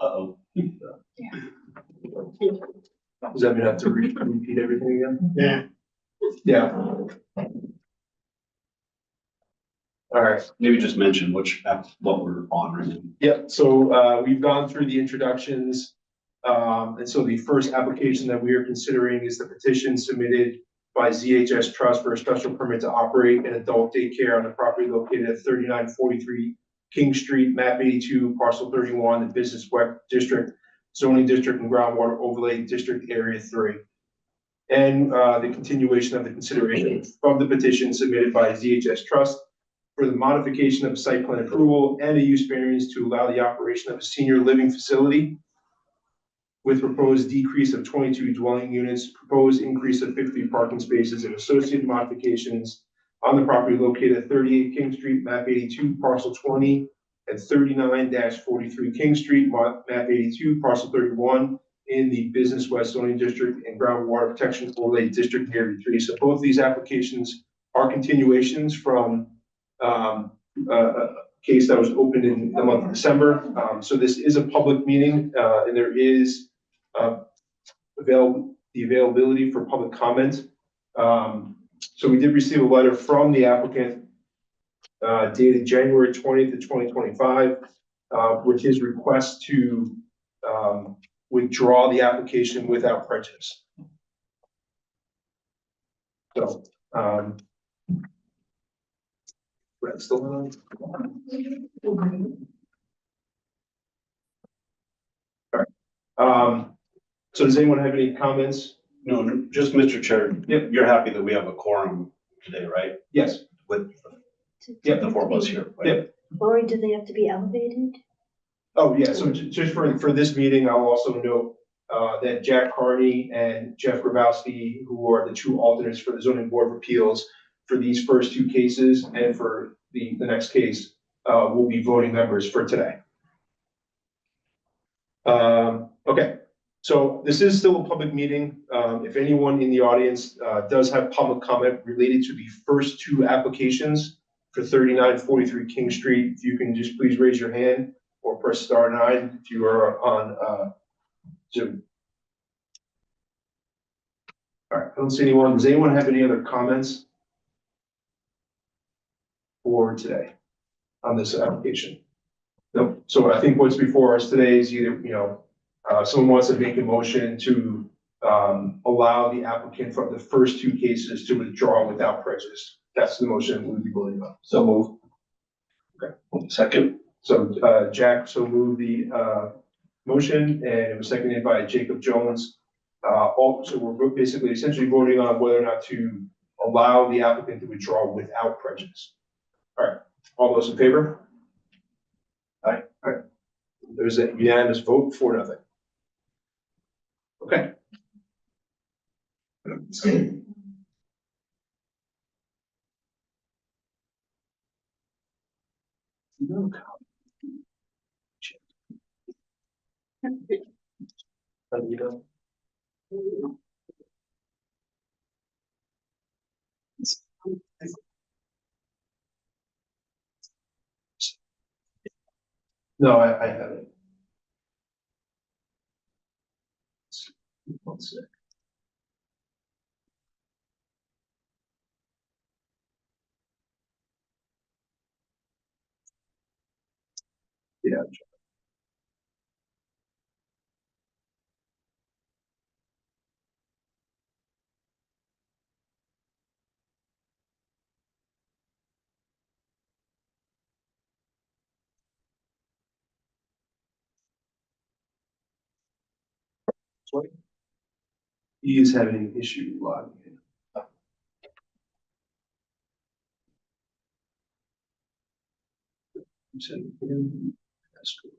Uh-oh. Does that mean I have to repeat everything again? Yeah. Yeah. All right. Maybe just mention what we're on right now. Yep, so we've gone through the introductions. And so the first application that we are considering is the petition submitted by ZHS Trust for a special permit to operate an adult daycare on the property located at 3943 King Street, map 82, parcel 31, the Business West District, zoning district and groundwater overlay district area 3. And the continuation of the consideration from the petition submitted by ZHS Trust for the modification of site plan approval and a use variance to allow the operation of a senior living facility with proposed decrease of 22 dwelling units, proposed increase of 50 parking spaces, and associated modifications on the property located at 38 King Street, map 82, parcel 20, and 39-43 King Street, map 82, parcel 31, in the Business West zoning district and groundwater protection overlay district area 3. So both these applications are continuations from a case that was opened in the month of December. So this is a public meeting, and there is the availability for public comment. So we did receive a letter from the applicant dated January 20th of 2025 with his request to withdraw the application without prejudice. So Brett, still on? All right. So does anyone have any comments? No, just Mr. Chair. Yep. You're happy that we have a quorum today, right? Yes. With Yep. the 4 of us here. Right? Yep. Or do they have to be elevated? Oh, yeah, so just for this meeting, I'll also note that Jack Carney and Jeff Grabowski, who are the two alternates for the zoning board of appeals for these first 2 cases and for the next case, will be voting members for today. Okay, so this is still a public meeting. If anyone in the audience does have public comment related to the first 2 applications for 3943 King Street, if you can just please raise your hand or press *9 if you are on Zoom. All right, I don't see anyone. Does anyone have any other comments for today on this application? Nope. So I think what's before us today is either, someone wants to make a motion to allow the applicant from the first 2 cases to withdraw without prejudice. That's the motion we'll be voting on. So move. Okay. Second. So Jack moved the motion, and it was seconded by Jacob Jones. So we're basically essentially voting on whether or not to allow the applicant to withdraw without prejudice. All right, all those in favor? Aye. All right. There's a unanimous vote for nothing. Okay. No, I haven't. One sec. Yeah. He is having an issue logging in. That's cool.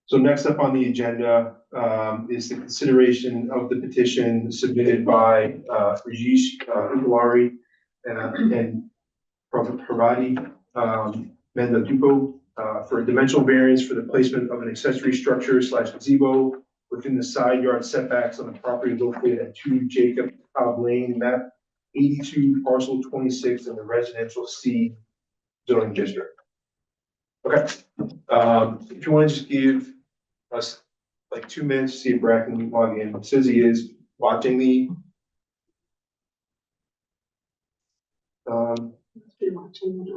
So next up on the agenda is the consideration of the petition submitted by Rajesh Ugalari and Pravati, Mendadupo, for a dimensional variance for the placement of an accessory structure / gazebo within the side yard setbacks on the property located at 2 Jacob Cobb Lane, map 82, parcel 26 in the residential C zoning district. Okay, if you want to just give us like 2 minutes to see if Brad can log in. It says he is watching the. Be watching it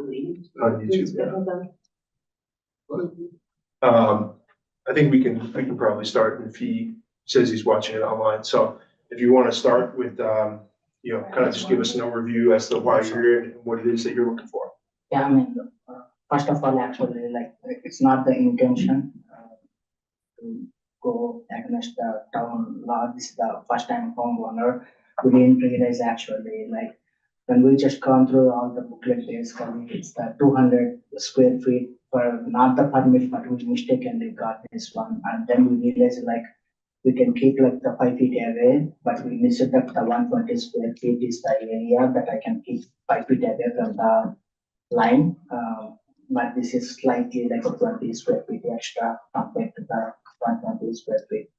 On YouTube, I think we can probably start, and if he says he's watching it online. So if you want to start with, you know, kind of just give us an overview as to why you're here and what it is that you're looking for. Yeah, I mean, first of all, actually, like, it's not the intention to go against the town law. This is the first time homeowner. We didn't realize actually, like, when we just gone through all the booklet, basically, it's the 200 square feet for not the permit, but we mistakenly got this one. And then we realized, like, we can keep like the 5 feet away, but we missed that the 120 square feet is the area that I can keep 5 feet away from the line. But this is slightly like 20 square feet extra compared to the 120 square feet.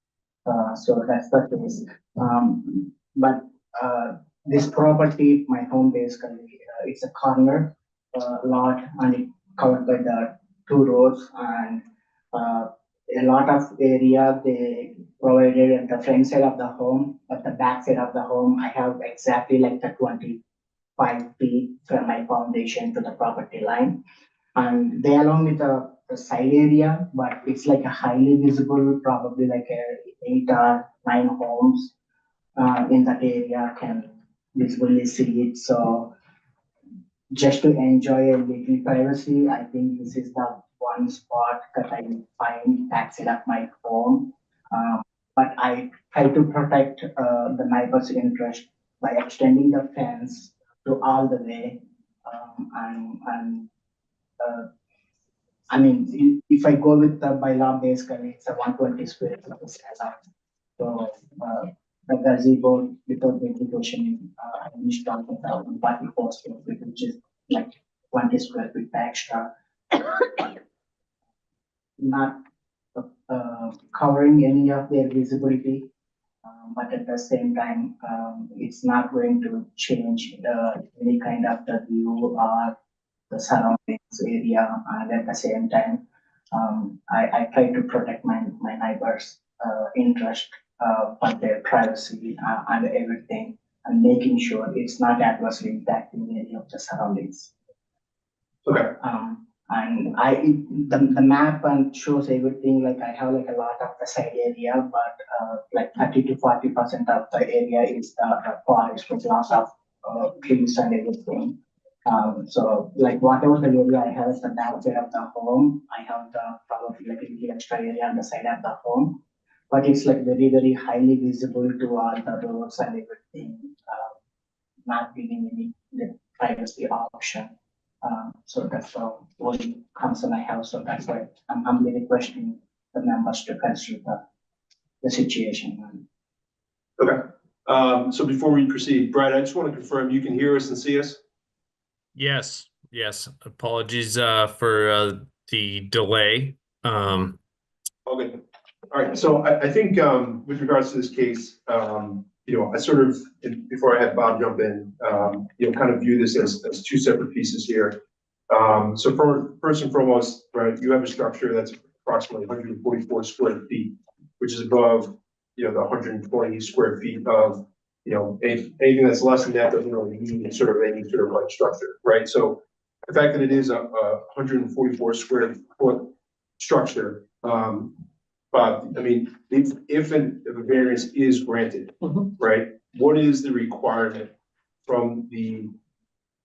So that's the case. But this property, my home basically, it's a corner lot and it covered by the 2 roads, and a lot of area they provided at the front side of the home, but the back side of the home, I have exactly like the 25 feet from my foundation to the property line. And they along with the side area, but it's like a highly visible, probably like 8 or 9 homes in that area can visibly see it. So just to enjoy a little privacy, I think this is the one spot that I find backside of my home. But I try to protect the neighbor's interest by extending the fence to all the way. I mean, if I go with the bylaw, basically it's a 120 square feet allowed. So the gazebo without vegetation, I installed the 144 square feet, which is like 20 square feet extra. Not covering any of their visibility, but at the same time, it's not going to change any kind of the view or the surroundings area. And at the same time, I try to protect my neighbors' interest for their privacy and everything, and making sure it's not adversely impacting any of the surroundings. Okay. And the map and shows everything, like I have like a lot of the side area, but like 30 to 40% of the area is the forest with lots of trees and everything. So like whatever the area I have at the back side of the home, I have the probably like a little extra area on the side of the home, but it's like very, very highly visible to all the roads and everything, not giving any the privacy option. So that's the only concern I have. So that's why I'm humbly requesting the members to consider the situation. Okay. So before we proceed, Brad, I just want to confirm you can hear us and see us. Yes. Apologies for the delay. All good. All right. So I think with regards to this case, you know, I sort of, before I had Bob jump in, you know, kind of view this as 2 separate pieces here. So first and foremost, right, you have a structure that's approximately 144 square feet, which is above, you know, the 120 square feet of, you know, anything that's less than that doesn't really need sort of any sort of like structure, right? So the fact that it is a 144 square foot structure, but I mean, if a variance is granted, right, what is the requirement from the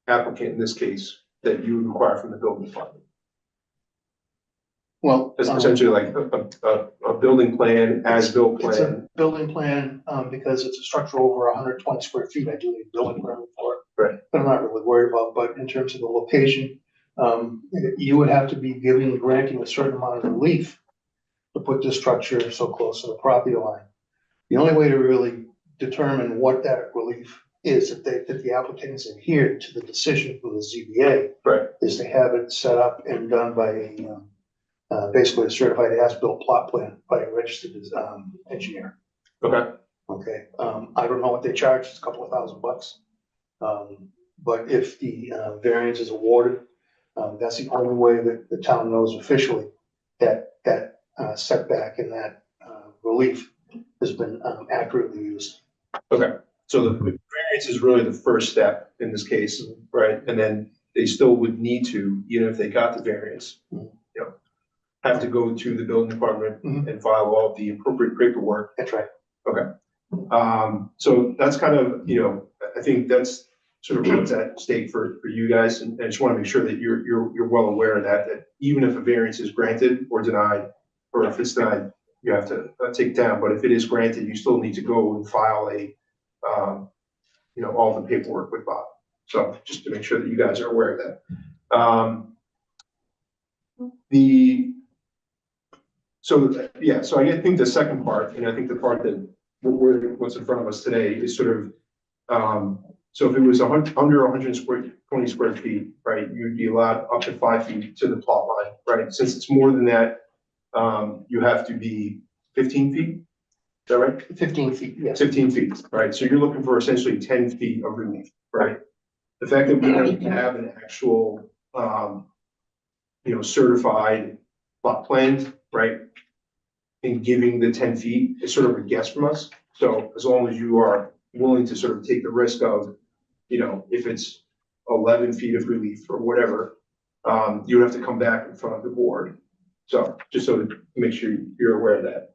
applicant in this case that you would require from the building department? Well, It's essentially like a building plan, as-built it's plan. a building plan, because it's a structure over 120 square feet, I do need a building permit for it. Right. But I'm not really worried about, but in terms of the location, you would have to be granting a certain amount of relief to put this structure so close to the property line. The only way to really determine what that relief is that the applicants adhere to the decision from the ZBA. Right. Is to have it set up and done by basically a certified as-built plot plan by a registered, engineer. Okay. Okay, I don't know what they charge, it's a couple of $1,000. But if the, variance is awarded, that's the only way that the town knows officially that setback and that, relief has been, accurately used. Okay, so the variance is really the first step in this case, right? And then they still would need to, even if they got the variance, you know, have to go to the building department Mhm. and file all the appropriate paperwork. That's right. Okay. So that's kind of, you know, I think that's sort of what's at stake for you guys. And I just want to make sure that you're well aware of that even if a variance is granted or denied, or if it's denied, you have to take it down. But if it is granted, you still need to go and file you know, all the paperwork with Bob. So just to make sure that you guys are aware of that. So I think the second part, and I think the part that what's in front of us today is sort of, so if it was under 120 square feet, right, you'd be allowed up to 5 feet to the plot line, right? Since it's more than that, you have to be 15 feet. Is that right? 15 feet, yes. 15 feet, right? So you're looking for essentially 10 feet of relief, right? The fact that we don't have an actual, you know, certified plot plan, right? And giving the 10 feet is sort of a guess from us. So as long as you are willing to sort of take the risk of, you know, if it's 11 feet of relief or whatever, you have to come back in front of the board. So just so to make sure you're aware of that.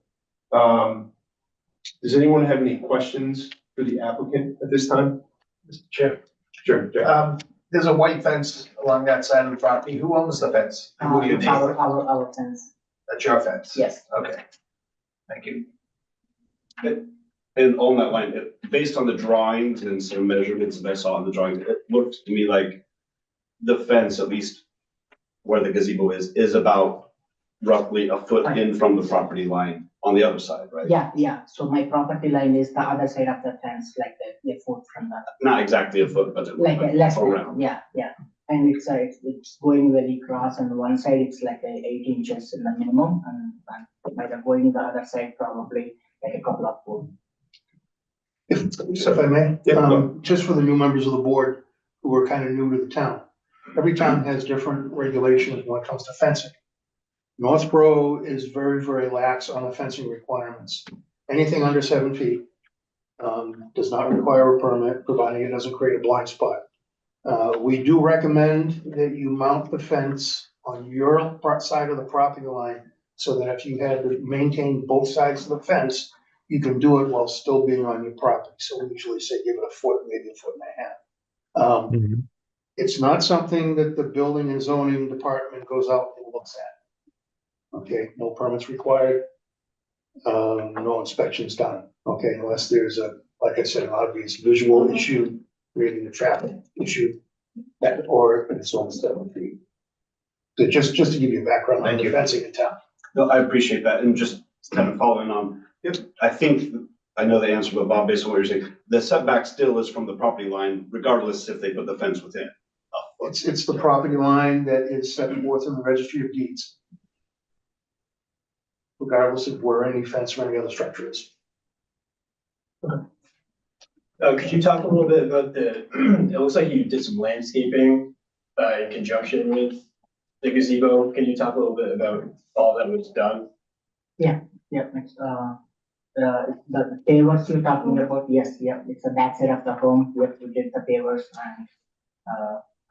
Does anyone have any questions for the applicant at this time? Mr. Chair, Sure. Jack. there's a white fence along that side of the property. Who owns the fence? And who do you name? Our fence, That's your fence? yes. Okay. Thank you. And on that line, based on the drawings and some measurements that I saw in the drawings, it looked to me like the fence, at least where the gazebo is about roughly a foot in from the property line on the other side, right? Yeah, so my property line is the other side of the fence, like the foot from the, Not exactly a foot, but like less around. than, yeah. And it's going very cross, and one side it's like 8 inches in the minimum, and by the going the other side probably like a couple of foot. If I may, just for the new members of the board who are kind of new to the town, every town has different regulations when it comes to fencing. Northborough is very, very lax on the fencing requirements. Anything under 7 feet does not require a permit, providing it doesn't create a blind spot. We do recommend that you mount the fence on your side of the property line so that if you had to maintain both sides of the fence, you can do it while still being on your property. So we usually say give it a foot, maybe a foot and a half. It's not something that the building and zoning department goes out and looks at. Okay, no permits required, no inspections done, okay, unless there's like I said, an obvious visual issue, creating a traffic issue, or if it's on 7 feet. So just to give you a background on the fencing in town. No, I appreciate that, and just kind of following on, I know the answer, but Bob, based on what you're saying, the setback still is from the property line, regardless if they put the fence within. It's the property line that is set forth in the registry of deeds, regardless of where any fence or any other structure is. Could you talk a little bit about it looks like you did some landscaping in conjunction with the gazebo. Can you talk a little bit about all that was done? Yeah, it's the pavers you're talking about, yes, it's the back side of the home, we did the pavers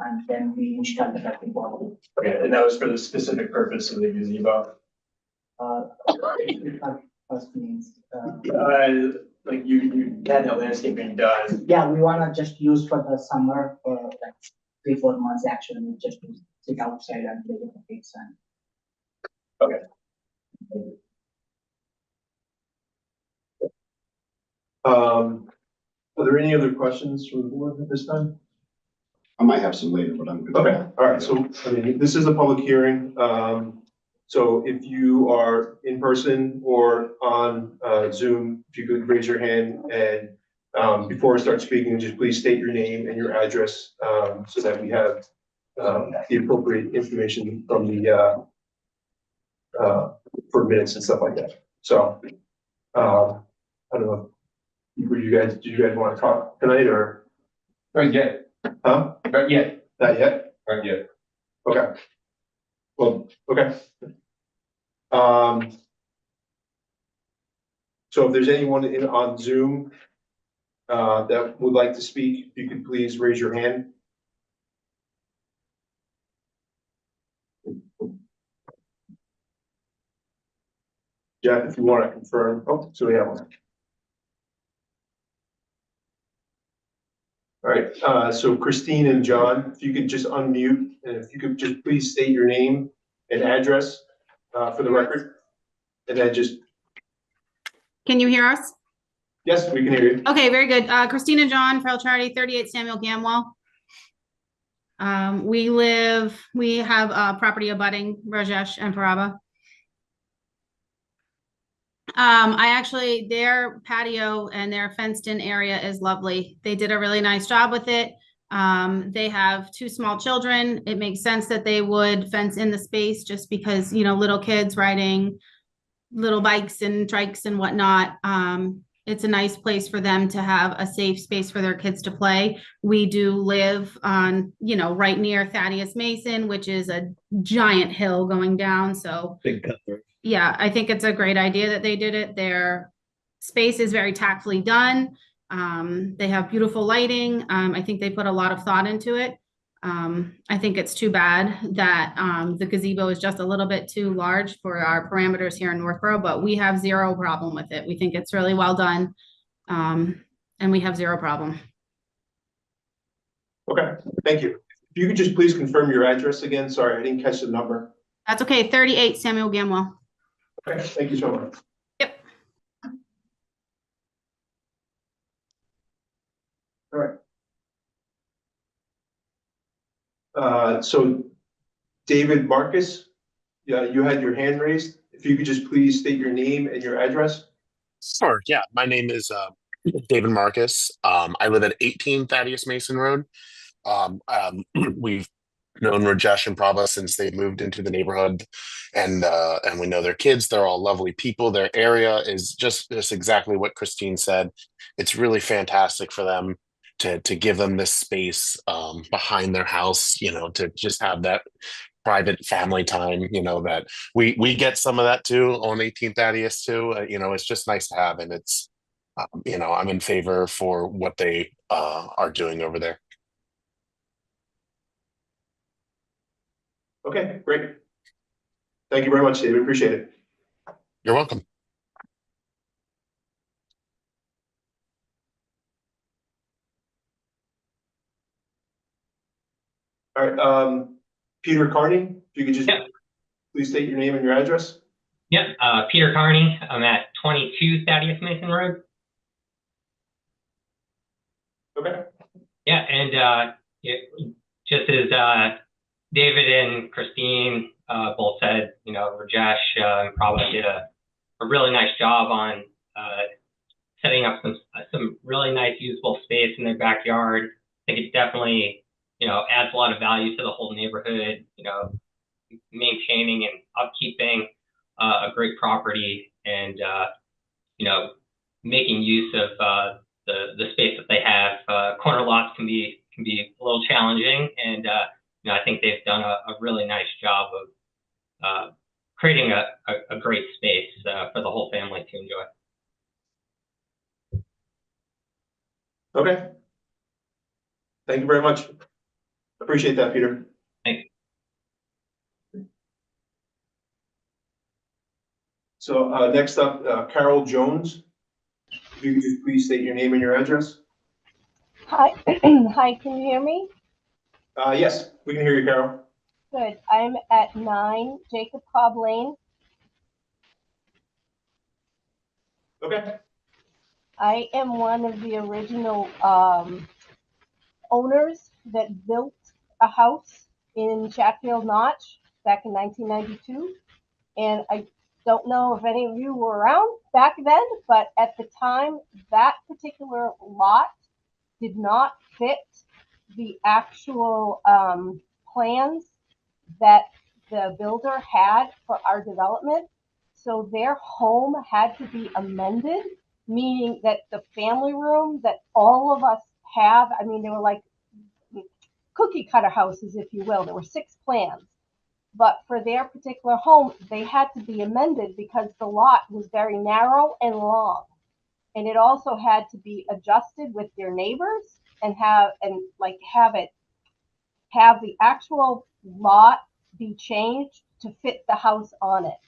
and then we installed the ducting wall. Okay, and that was for the specific purpose of the gazebo? First means, like you had that landscaping done. yeah, we wanna just use for the summer for like 3-4 months actually, just to sit outside and play with the kids and. Okay. Are there any other questions from the board at this time? I might have some later, but I'm good. Okay, all right, so, I mean, this is a public hearing, so if you are in person or on, Zoom, if you could raise your hand and Before I start speaking, just please state your name and your address, so that we have, the appropriate information from the, for minutes and stuff like that. So, I don't know. Did you guys want to talk tonight or? Not yet, Huh? not yet, Not yet? not yet. Okay. Well, okay. So if there's anyone on Zoom, that would like to speak, if you could please raise your hand. Jeff, if you want to confirm, oh, so we have one. All right, so Christine and John, if you could just unmute, and if you could just please state your name and address, for the record. And then just, Can you hear us? yes, we can hear you. Okay, very good. Christina John, Charity, 38 Samuel Gamwell. We have a property abutting Rajesh and Paraba. Their patio and their fenced in area is lovely. They did a really nice job with it. They have 2 small children. It makes sense that they would fence in the space just because, little kids riding little bikes and trikes and whatnot. It's a nice place for them to have a safe space for their kids to play. We do live on, right near Thaddeus Mason, which is a giant hill going down. So Big cover. yeah, I think it's a great idea that they did it. Their space is very tactfully done. They have beautiful lighting. I think they put a lot of thought into it. I think it's too bad that the gazebo is just a little bit too large for our parameters here in Northborough, but we have zero problem with it. We think it's really well done. And we have zero problem. Okay, thank you. If you could just please confirm your address again. Sorry, I didn't catch the number. That's okay. 38 Samuel Gamwell. Okay, thank you so much. Yep. All right. So David Marcus, yeah, you had your hand raised. If you could just please state your name and your address. Sure. Yeah. My name is David Marcus. I live at 18 Thaddeus Mason Road. We've known Rajesh and Prabha since they moved into the neighborhood, and we know their kids. They're all lovely people. Their area is just exactly what Christine said. It's really fantastic for them to give them this space behind their house, to just have that private family time, that we get some of that too on 18th Thaddeus too. It's just nice to have, and it's I'm in favor for what they are doing over there. Okay, great. Thank you very much, David. Appreciate it. You're welcome. All right, Peter Carney, if you could just Yep. please state your name and your address. Yep, Peter Carney. I'm at 22 Thaddeus Mason Road. Okay. Yeah, and just as David and Christine both said, Rajesh and probably did a really nice job on setting up some really nice usable space in their backyard. I think it definitely, adds a lot of value to the whole neighborhood, maintaining and upkeeping a great property, and making use of the space that they have. Corner lots can be a little challenging, and I think they've done a really nice job of creating a great space for the whole family to enjoy. Okay. Thank you very much. Appreciate that, Peter. Thanks. So next up, Carol Jones. If you could just please state your name and your address. Hi, hi, can you hear me? Yes, we can hear you, Carol. Good. I'm at 9 Jacob Cobb Lane. Okay. I am one of the original owners that built a house in Chatfield Notch back in 1992. And I Don't know if any of you were around back then, but at the time, that particular lot did not fit the actual plans that the builder had for our development. So their home had to be amended, meaning that the family room that all of us have, I mean, they were like cookie cutter houses, if you will. There were 6 plans. But for their particular home, they had to be amended because the lot was very narrow and long. And it also had to be adjusted with their neighbors and have the actual lot be changed to fit the house on it.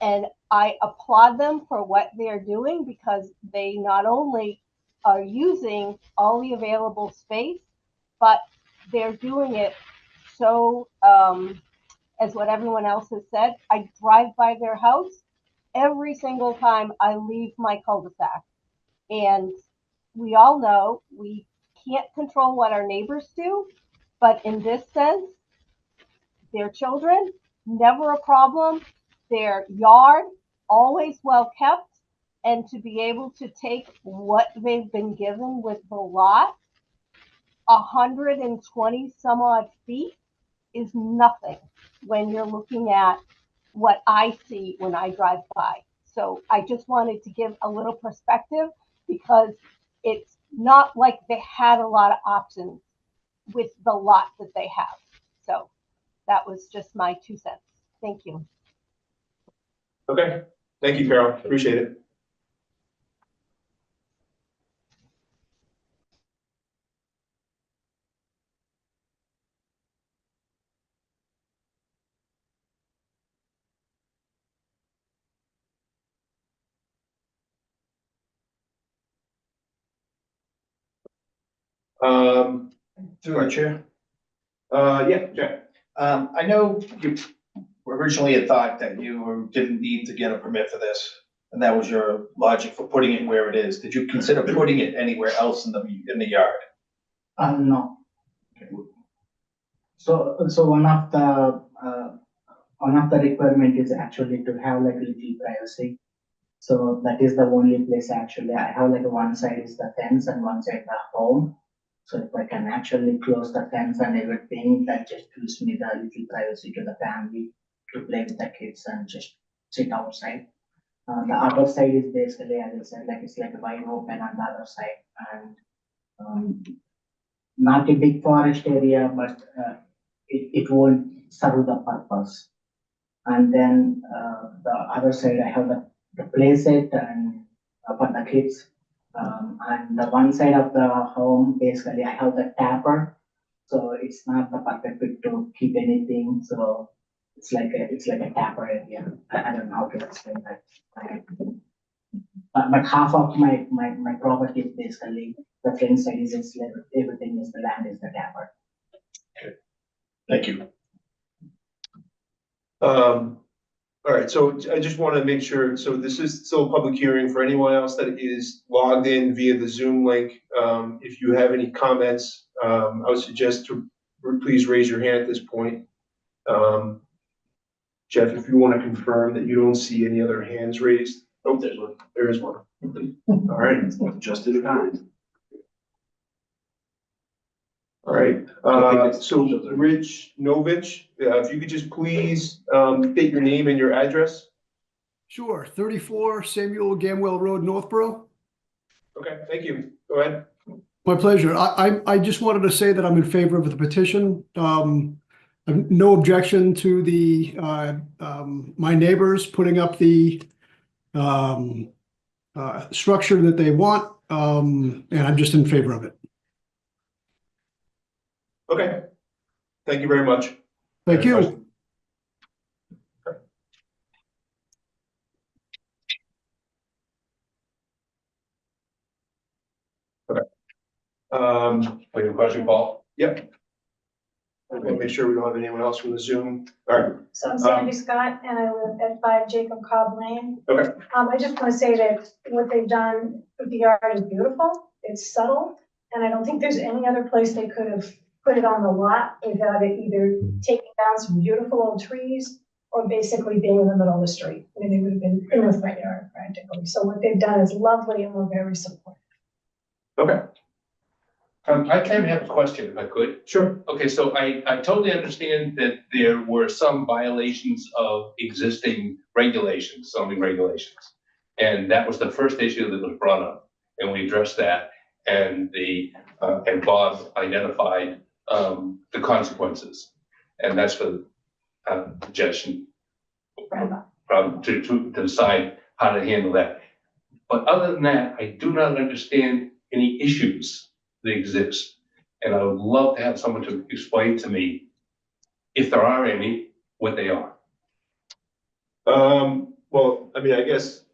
And I applaud them for what they're doing because they not only are using all the available space, but they're doing it so, as what everyone else has said, I drive by their house every single time I leave my cul-de-sac. And we all know we can't control what our neighbors do, but in this sense, their children, never a problem, their yard, always well kept, and to be able to take what they've been given with the lot, 120 some odd feet, is nothing when you're looking at what I see when I drive by. So I just wanted to give a little perspective because it's not like they had a lot of options with the lot that they have. So that was just my 2 cents. Thank you. Okay, thank you, Carol, appreciate it. Through our chair. Yeah, Jack. I know you originally had thought that you didn't need to get a permit for this, and that was your logic for putting it where it is. Did you consider putting it anywhere else in the yard? No. So one of the requirement is actually to have like little privacy. So that is the only place actually I have like one side is the fence and one side the home. So if I can actually close the fence and everything, that just gives me the little privacy to the family to play with the kids and just sit outside. The other side is basically, as I said, like it's like wide open on the other side and not a big forest area, but it won't serve the purpose. And then the other side, I have the play set and for the kids. And the one side of the home, basically, I have the tapper, so it's not the perfect fit to keep anything. So it's like a tapper area. I don't know how to explain that. But half of my property is basically the front side is everything is the land is the tapper. Thank you. All right, so I just want to make sure, so this is still a public hearing for anyone else that is logged in via the Zoom link. If you have any comments, I would suggest to please raise your hand at this point. Jeff, if you want to confirm that you don't see any other hands raised. Oh, there's one. There is one. All right, Just in kind. all right. So Rich Novich, if you could just please state your name and your address. Sure, 34 Samuel Gamwell Road, Northborough. Okay, thank you. Go ahead. My pleasure. I just wanted to say that I'm in favor of the petition. I've no objection to the my neighbors putting up the structure that they want, and I'm just in favor of it. Okay, thank you very much. Thank you. Okay. We have a question, Paul? Yep. I want to make sure we don't have anyone else from the Zoom. All right. So I'm Sandy Scott and I live at 5 Jacob Cobb Lane. Okay. I just want to say that what they've done with the yard is beautiful. It's subtle. And I don't think there's any other place they could have put it on the lot without it either taking down some beautiful old trees or basically being in the middle of the street. I mean, they would have been in the front yard practically. So what they've done is lovely and we're very supportive. Okay, I kind of have a question if I could. sure. Okay, so I totally understand that there were some violations of existing regulations, zoning regulations. And that was the first issue that was brought up, and we addressed that, and and Bob identified, the consequences. And that's for the judge to decide how to handle that. But other than that, I do not understand any issues that exist. And I would love to have someone to explain to me, if there are any, what they are. Well, I mean, I guess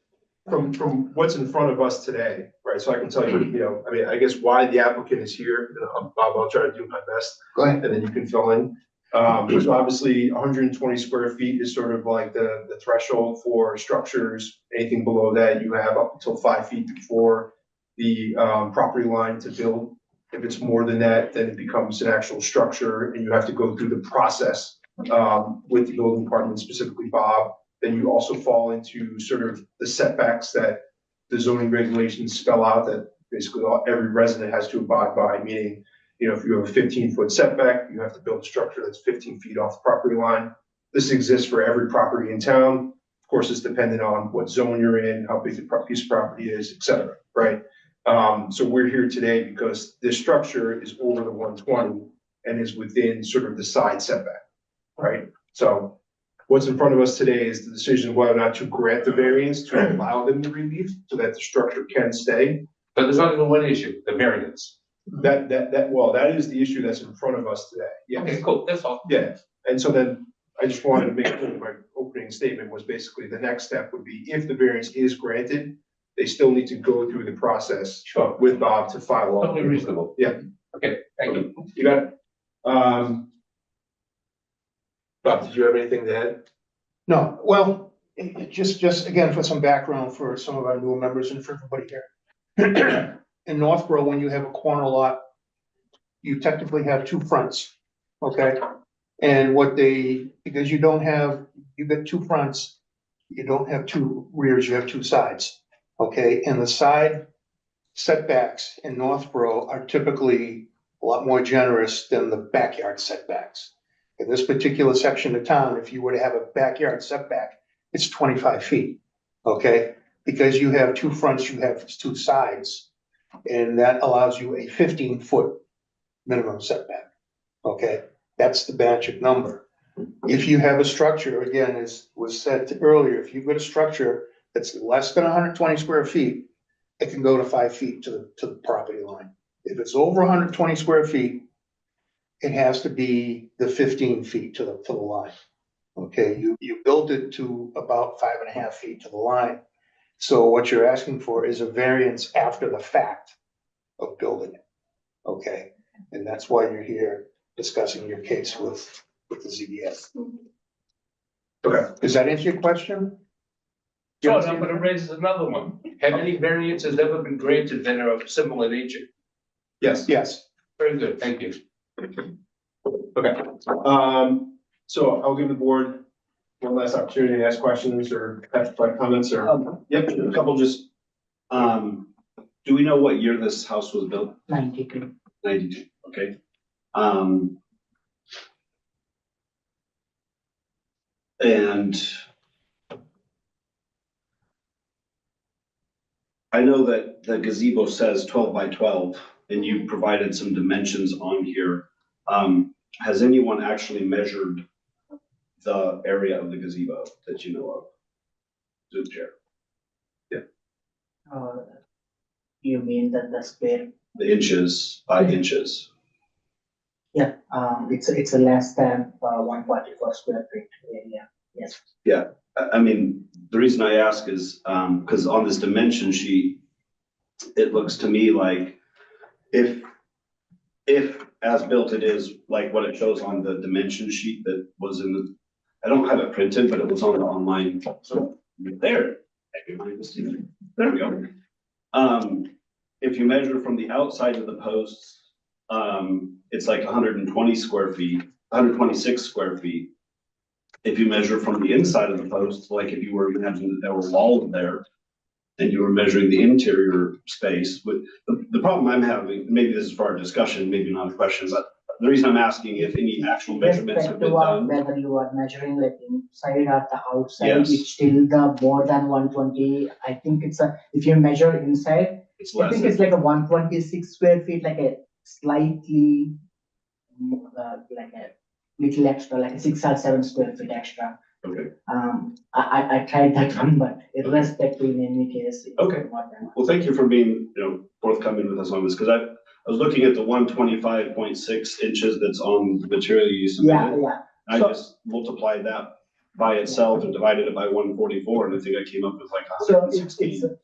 from what's in front of us today, right? So I can tell you, I mean, I guess why the applicant is here, Bob, I'll try to do my best. Go ahead. And then you can fill in. So obviously 120 square feet is sort of like the threshold for structures. Anything below that, you have up until 5 feet before the property line to build. If it's more than that, then it becomes an actual structure and you have to go through the process with the building department, specifically Bob. Then you also fall into sort of the setbacks that the zoning regulations spell out that basically every resident has to abide by, meaning, if you have a 15-foot setback, you have to build a structure that's 15 feet off the property line. This exists for every property in town. Of course, it's dependent on what zone you're in, how big the piece of property is, et cetera, right? So we're here today because this structure is over the 120 and is within sort of the side setback, right? So what's in front of us today is the decision of whether or not to grant the variance to allow them the relief so that the structure can stay. But there's not even one issue, the variance. That is the issue that's in front of us today. Yes. Okay, cool, that's all. Yeah, and so then I just wanted to make sure that my opening statement was basically the next step would be if the variance is granted, they still need to go through the process with Bob to file all. Totally reasonable. Yeah. Okay, thank you. You got it. Bob, did you have anything to add? No, well, just again, for some background for some of our newer members and for everybody here. In Northborough, when you have a corner lot, you technically have two fronts, okay? And because you got two fronts, you don't have two rears, you have two sides, okay? And the side setbacks in Northborough are typically a lot more generous than the backyard setbacks. In this particular section of town, if you were to have a backyard setback, it's 25 feet, okay? Because you have two fronts, you have two sides, and that allows you a 15-foot minimum setback, okay? That's the magic number. If you have a structure, again, as was said earlier, if you've got a structure that's less than 120 square feet, it can go to 5 feet to the property line. If it's over 120 square feet, it has to be the 15 feet to the line. Okay, you build it to about 5.5 feet to the line. So what you're asking for is a variance after the fact of building it. Okay, and that's why you're here discussing your case with the ZBS. Okay. Does that answer your question? No, but it raises another one. Have any variances ever been granted that are of similar nature? Yes. Yes. Very good, thank you. Okay, so I'll give the board one last opportunity to ask questions or have comments or. Yep, a couple just, do we know what year this house was built? 92. 92, okay. And I know that the gazebo says 12 by 12 and you provided some dimensions on here. Has anyone actually measured the area of the gazebo that you know of? Zoom chair. You mean that the square? The inches by inches. Yeah, it's a less than 144 square feet area. Yes. Yeah, I mean, the reason I ask is because on this dimension sheet, it looks to me like if as built it is like what it shows on the dimension sheet that was in the, I don't have it printed, but it was on the online. So there we go. If you measure from the outside of the posts, it's like 120 square feet, 126 square feet. if you measure from the inside of the post, like if you were imagining that there were walls there, and you were measuring the interior space, but the problem I'm having, maybe this is for our discussion, maybe not a question, but the reason I'm asking if any actual measurements have been done. Whether you are measuring like inside or the outside, Yes. it's still the more than 120. I think it's if you measure inside, It's I less. think it's like a 126 square feet, like a slightly, like a little extra, like a 6 or 7 square feet extra. Okay. I tried that one, but irrespective in any case. It's Okay. more than Well, thank you for being, forthcoming with us on this, because I was looking at the 125.6 inches that's on the material you submitted. Yeah. I just multiplied that by itself and divided it by 144, and I think I came up with like So 116.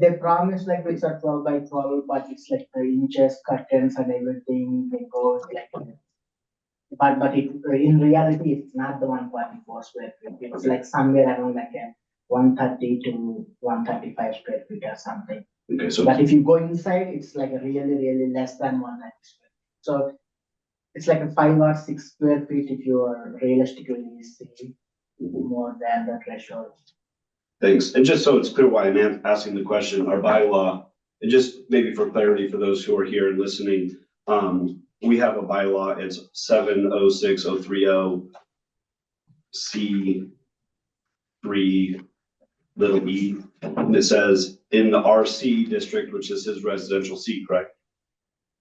they promise like it's a 12 by 12, but it's like the inches, curtains and everything, they go like, but in reality, it's not the 144 square feet. It's like somewhere around like a 130 to 135 square feet or something. Okay, so But if you go inside, it's like a really less than 190 square feet. So it's like a 5 or 6 square feet if you are realistically seeing more than the threshold. thanks. And just so it's clear why I'm asking the question, our bylaw, and just maybe for clarity for those who are here and listening, we have a bylaw, it's 706030 C3 little e, and it says in the RC district, which is his residential C, correct?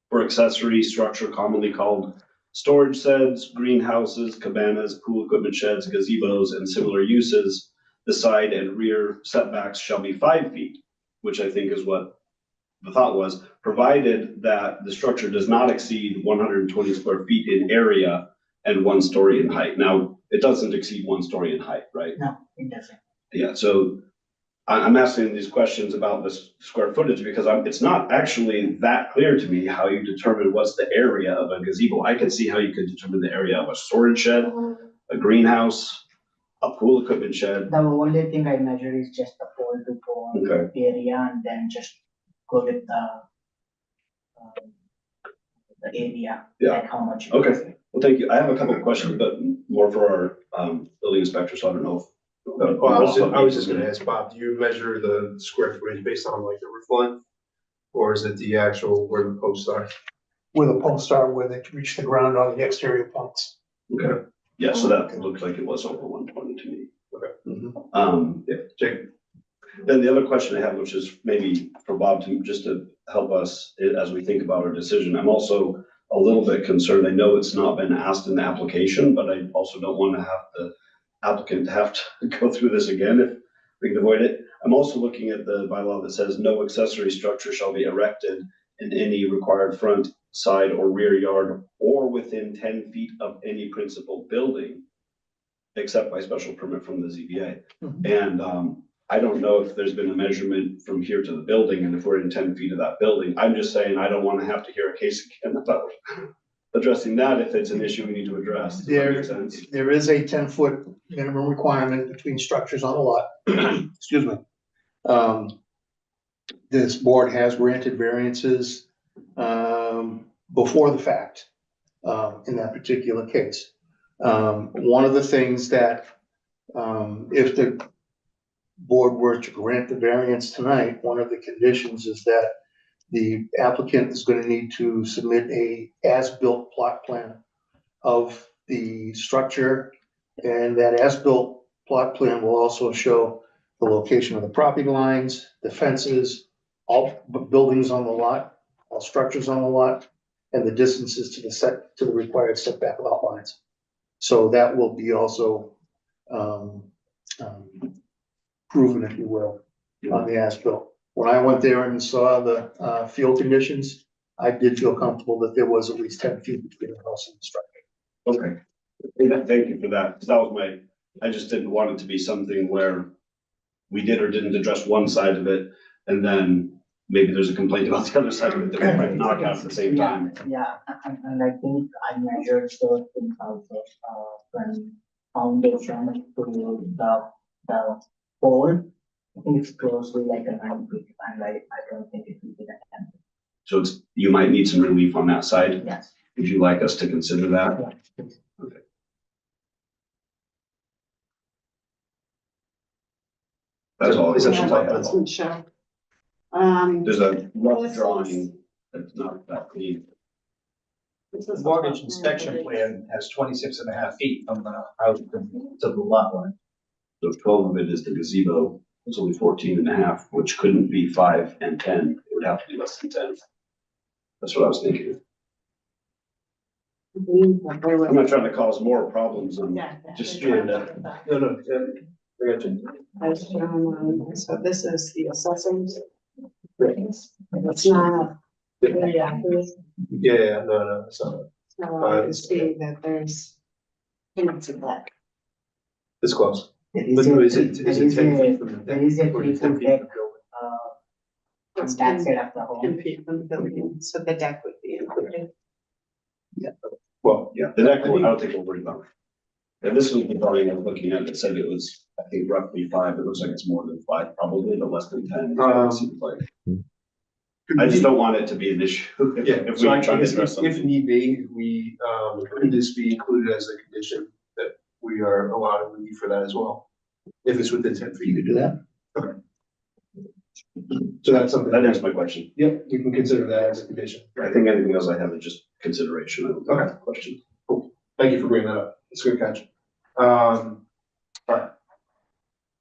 For accessory structure commonly called storage sheds, greenhouses, cabanas, pool equipment sheds, gazebos, and similar uses, the side and rear setbacks shall be 5 feet, which I think is what the thought was, provided that the structure does not exceed 120 square feet in area and 1 story in height. Now, it doesn't exceed 1 story in height, right? No, it doesn't. Yeah, so I'm asking these questions about the square footage because it's not actually that clear to me how you determine what's the area of a gazebo. I can see how you could determine the area of a storage shed, a greenhouse, a pool equipment shed. The only thing I measure is just the pole to pole area, and then just go with the area, like how much. Okay, well, thank you. I have a couple of questions, but more for our building inspector, so I don't know if. I was just gonna ask Bob, do you measure the square footage based on like the roof line? Or is it the actual where the posts are? Where the posts are, where they reach the ground on the exterior points. Okay, yeah, so that looked like it was over 120 to me. Okay. Yeah, Jake. Then the other question I have, which is maybe for Bob to just to help us as we think about our decision, I'm also a little bit concerned. I know it's not been asked in the application, but I also don't want to have the applicant to have to go through this again if we can avoid it. I'm also looking at the bylaw that says no accessory structure shall be erected in any required front, side, or rear yard or within 10 feet of any principal building, except by special permit from the ZBA. And I don't know if there's been a measurement from here to the building and if we're in 10 feet of that building. I'm just saying I don't want to have to hear a case again about addressing that if it's an issue we need to address. Does that make sense? There is a 10-foot minimum requirement between structures on a lot. Excuse me. This board has granted variances before the fact in that particular case. One of the things that if the board were to grant the variance tonight, one of the conditions is that the applicant is going to need to submit a as-built plot plan of the structure, and that as-built plot plan will also show the location of the property lines, the fences, all buildings on the lot, all structures on the lot, and the distances to the required setback lot lines. So that will be also proven, if you will, on the as-built. When I went there and saw the field conditions, I did feel comfortable that there was at least 10 feet between the house and the structure. Okay. Thank you for that. Because that was I just didn't want it to be something where we did or didn't address one side of it, and then maybe there's a complaint about the other side of it that we might knock out at the same time. Yeah, and I think I measured those things also, from foundation to the pole. I think it's closely like a 9 feet, and I don't think it will be that 10 feet. So you might need some relief on that side. Yes. Would you like us to consider that? Yeah. Okay. That's all. Is that questions I have. Doesn't show. There's a rough This is- drawing that's not that clean. this The is mortgage the- inspection plan has 26.5 feet from the house to the lot line. So 12 of it is the gazebo. It's only 14 and a half, which couldn't be 5 and 10. It would have to be less than 10. That's what I was thinking. I'm not trying to cause more problems. I'm just trying to. No, no, I got you. As shown, so this is the assessors. It's not very accurate, Yeah, no, it's not. so I can see that there's hints of that. It's close. There But is is a, it 10 feet from the there is a deck? Or 3 10 foot feet deck, from the building? on that side of the home. 10 feet from the building, so the deck would be included. Well, Yeah, the next one, I don't think we'll worry about. And this was the drawing I was looking at. It said it was, I think, roughly 5. It looks like it's more than 5, probably, but less than 10. is what it seems like. I just don't want it to be an issue. yeah, If so we I try to guess address if something. need be, we, could this be included as a condition that we are allowed relief for that as well? If it's within 10 feet. You could do that. Okay. So that's something. That answers my question. Yep, we can consider that as a condition. I think anything else I have is just consideration. I don't have a question. Cool. Thank you for bringing that up. It's a good catch. All right.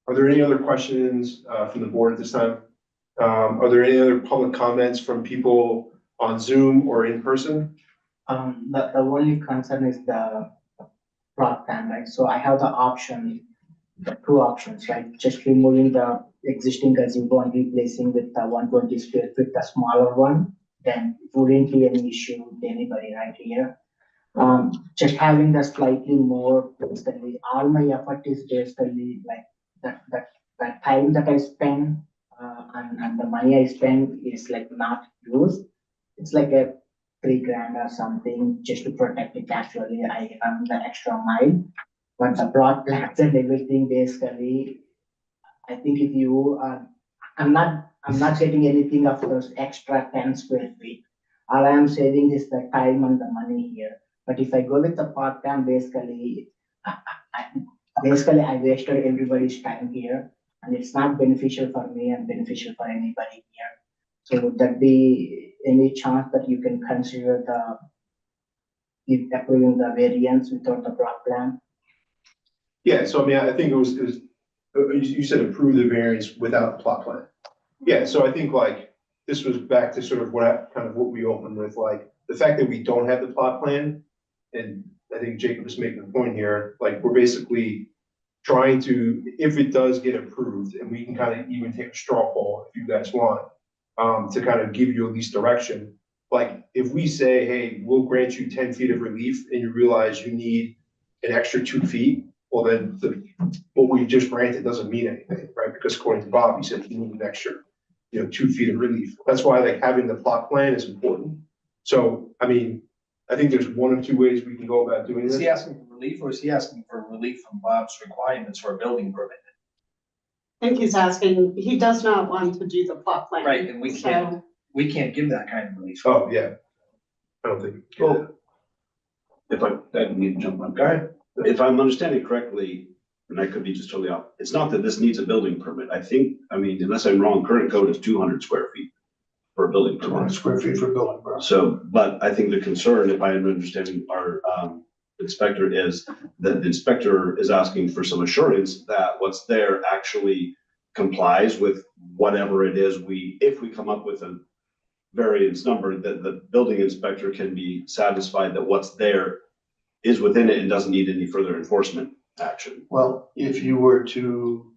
Are there any other questions, from the board at this time? Are there any other public comments from people on Zoom or in person? The only concern is the plot plan, right? So I have the option, the 2 options, right? Just removing the existing gazebo and replacing with the 120 square feet, the smaller one, then it wouldn't be any issue with anybody right here. Just having the slightly more, basically, all my effort is basically like that time that I spend, and the money I spend is like not used. It's like a 3 grand or something just to protect it. Actually, I run the extra mile, but the plot plans and everything, basically, I think if you, I'm not getting anything of those extra 10 square feet. All I am saving is the time and the money here. But if I go with the part time, basically, I wasted everybody's time here, and it's not beneficial for me and beneficial for anybody here. So would that be any chance that you can consider approving the variance without the plot plan? Yeah, so I mean, I think it was, you said approve the variance without plot plan. Yeah, so I think like, this was back to sort of what we opened with, like, the fact that we don't have the plot plan. And I think Jacob is making a point here, like, we're basically trying to, if it does get approved, and we can kind of even take a straw poll if you guys want, to kind of give you at least direction. Like, if we say, hey, we'll grant you 10 feet of relief, and you realize you need an extra 2 feet, well, then what we just granted doesn't mean anything, right? Because according to Bob, he said he needed an extra, 2 feet of relief. That's why like having the plot plan is important. So, I mean, I think there's 1 or 2 ways we can go about doing Is this. he asking for relief or is he asking for relief from Bob's requirements for a building permit? I think he's asking, he does not want to do the plot plan. Right, and we So, can't give that kind of relief. Oh, yeah. I don't think. Well, if I need to jump on, go ahead. If I'm understanding correctly, and I could be just totally off, it's not that this needs a building permit. I think, I mean, unless I'm wrong, current code is 200 square feet for a building 200 permit. square feet for building, bro. So, but I think the concern, if I'm understanding our inspector, is that the inspector is asking for some assurance that what's there actually complies with whatever it is if we come up with a variance number, that the building inspector can be satisfied that what's there is within it and doesn't need any further enforcement action. Well, if you were to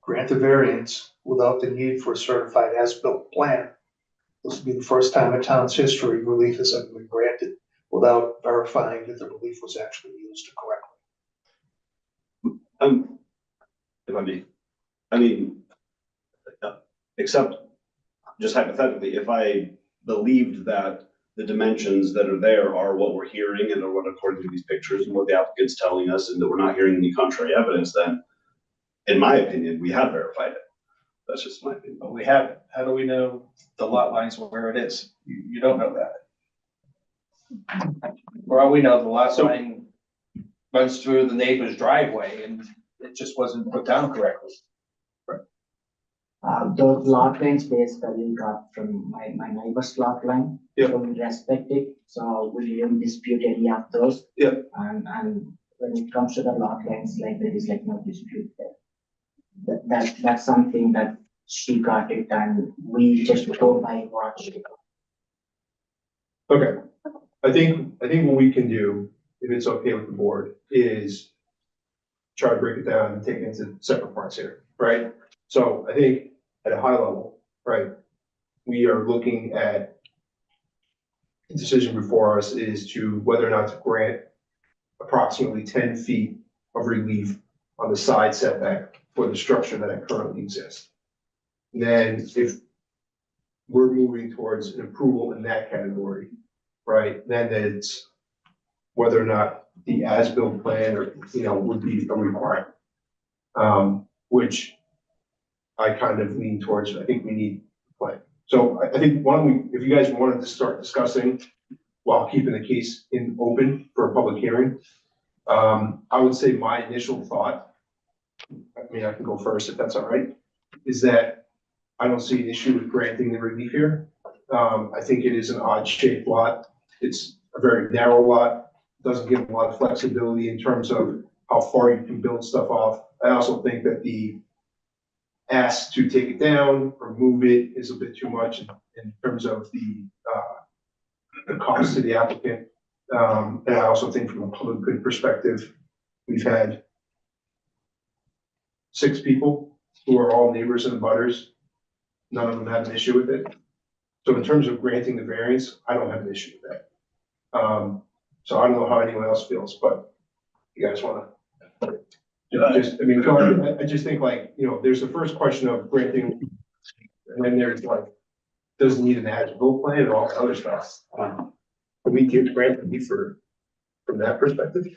grant the variance without the need for a certified as-built plan, this would be the first time in town's history relief has ever been granted without verifying that the relief was actually used correctly. If I may, I mean, except just hypothetically, if I believed that the dimensions that are there are what we're hearing and are what according to these pictures and what the applicant's telling us, and that we're not hearing any contrary evidence, then in my opinion, we have verified it. That's just my opinion. But we haven't. How do we know the lot lines where it is? You don't know that. For all we know, the lot line runs through the neighbor's driveway and it just wasn't put down correctly. Those lot lines basically got from my neighbor's lot line. Yeah. So we respect it, so we didn't dispute any of those. Yeah. And when it comes to the lot lines, like there is like no dispute there. That's something that she got it and we just go by what she got. Okay, I think what we can do, if it's okay with the board, is try to break it down and take it into separate parts here, right? So I think at a high level, right, we are looking at the decision before us is to whether or not to grant approximately 10 feet of relief on the side setback for the structure that currently exists. And then if we're moving towards an approval in that category, right, then it's whether or not the as-built plan or, would be a requirement. Which I kind of lean towards, I think we need a plan. So I think if you guys wanted to start discussing while keeping the case open for a public hearing, I would say my initial thought, I mean, I can go first if that's all right, is that I don't see an issue with granting the relief here. I think it is an odd shaped lot. It's a very narrow lot, doesn't give a lot of flexibility in terms of how far you can build stuff off. I also think that the ask to take it down or move it is a bit too much in terms of the cost to the applicant. And I also think from a public good perspective, we've had 6 people who are all neighbors and butters. None of them have an issue with it. So in terms of granting the variance, I don't have an issue with that. So I don't know how anyone else feels, but you guys wanna? I just think there's the first question of granting, and then there's does it need an as-built plan and all that other stuff. Can we give grant relief from that perspective?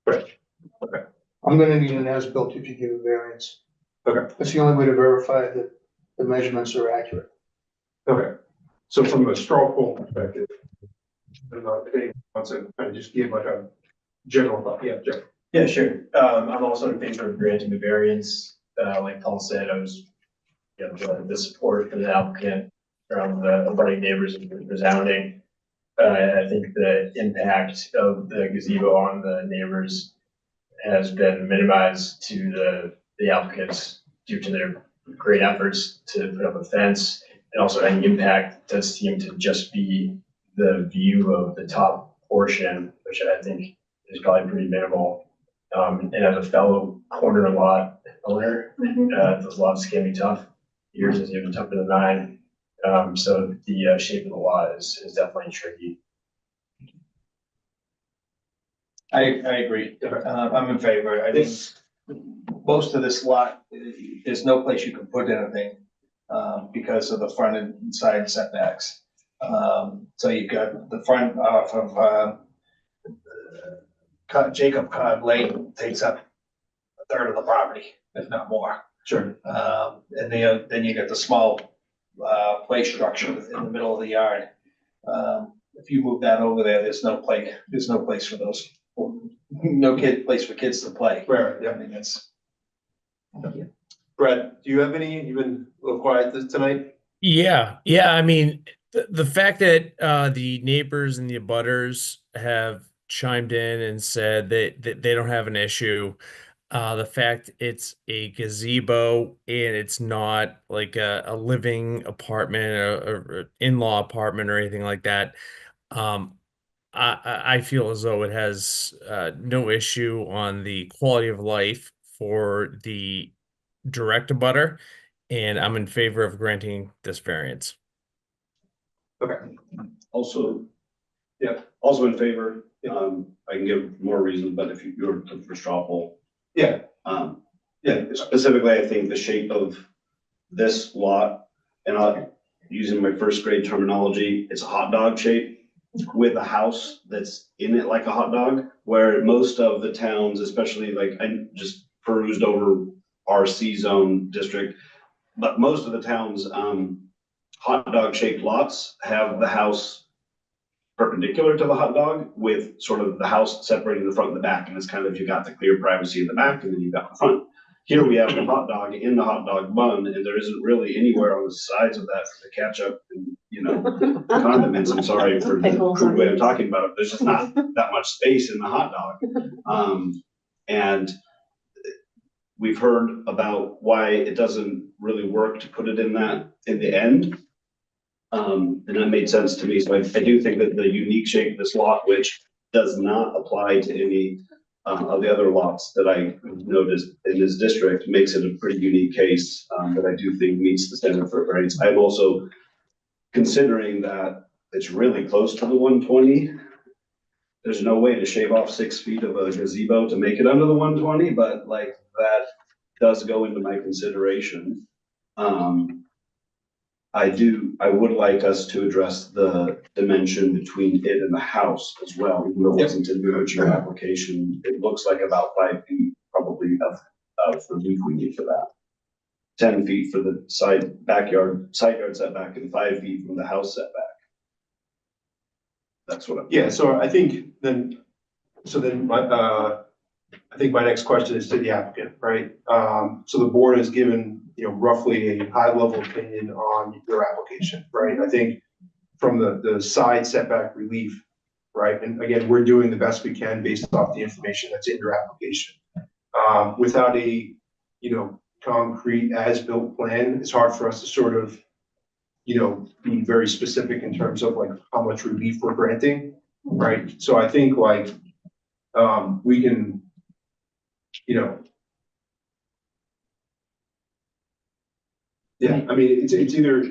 Right, okay. I'm gonna need an as-built if you give a variance. Okay. That's the only way to verify that the measurements are accurate. Okay, so from a straw poll perspective, I don't know if anyone wants to kind of just give like a general thought. Yeah, Jeff. Yeah, sure. I'm also in favor of granting the variance. Like Paul said, I was, the support for the applicant from the abutting neighbors is resounding. I think the impact of the gazebo on the neighbors has been minimized to the applicants due to their great efforts to put up a fence. And also any impact does seem to just be the view of the top portion, which I think is probably pretty minimal. And as a fellow corner lot owner, those lots can be tough. Yours is even tougher than mine. So the shape of the lot is definitely tricky. I agree. I'm in favor. I think most of this lot, there's no place you can put anything because of the front and side setbacks. So you got the front off of Jacob Cobb Lane takes up a third of the property, if not more. Sure. And then you got the small play structure in the middle of the yard. If you move that over there, there's no place for those. Place for kids to play. Right. Yeah. I mean, that's. Brad, do you have any? You've been a little quiet tonight. Yeah. I mean, the fact that the neighbors and the abutters have chimed in and said that they don't have an issue. The fact it's a gazebo and it's not like a living apartment or in-law apartment or anything like that. I feel as though it has no issue on the quality of life for the direct abutter, and I'm in favor of granting this variance. Okay. Also, yeah, also in favor. I can give more reasons, but if you're looking for straw poll. Yeah. Specifically, I think the shape of this lot, and using my first grade terminology, it's a hot dog shape with a house that's in it like a hot dog, where most of the towns, especially like I just perused over RC zone district, but most of the towns, hot dog shaped lots have the house perpendicular to the hot dog with sort of the house separating the front and the back. And it's kind of, you got the clear privacy in the back and then you've got the front. Here we have the hot dog in the hot dog bun, and there isn't really anywhere on the sides of that for the ketchup and, you know, condiments. I'm sorry for the crude way of talking about it. There's just not that much space in the hot dog. And we've heard about why it doesn't really work to put it in the end. And that made sense to me. So I do think that the unique shape of this lot, which does not apply to any of the other lots that I noticed in this district, makes it a pretty unique case that I do think meets the standard for variance. I'm also considering that it's really close to the 120. There's no way to shave off 6 feet of a gazebo to make it under the 120, but like that does go into my consideration. I would like us to address the dimension between it and the house as well. Even though it wasn't in the original application, it looks like about 5 feet probably of relief we need for that. 10 feet for the side yard setback and 5 feet from the house setback. That's what I'm. Yeah, so I think then, I think my next question is to the applicant, right? So the board has given, roughly a high level opinion on your application, right? I think from the side setback relief, right? And again, we're doing the best we can based off the information that's in your application. Without a, concrete as-built plan, it's hard for us to sort of, be very specific in terms of like how much relief we're granting, right? So I think like, we can, yeah, I mean, it's either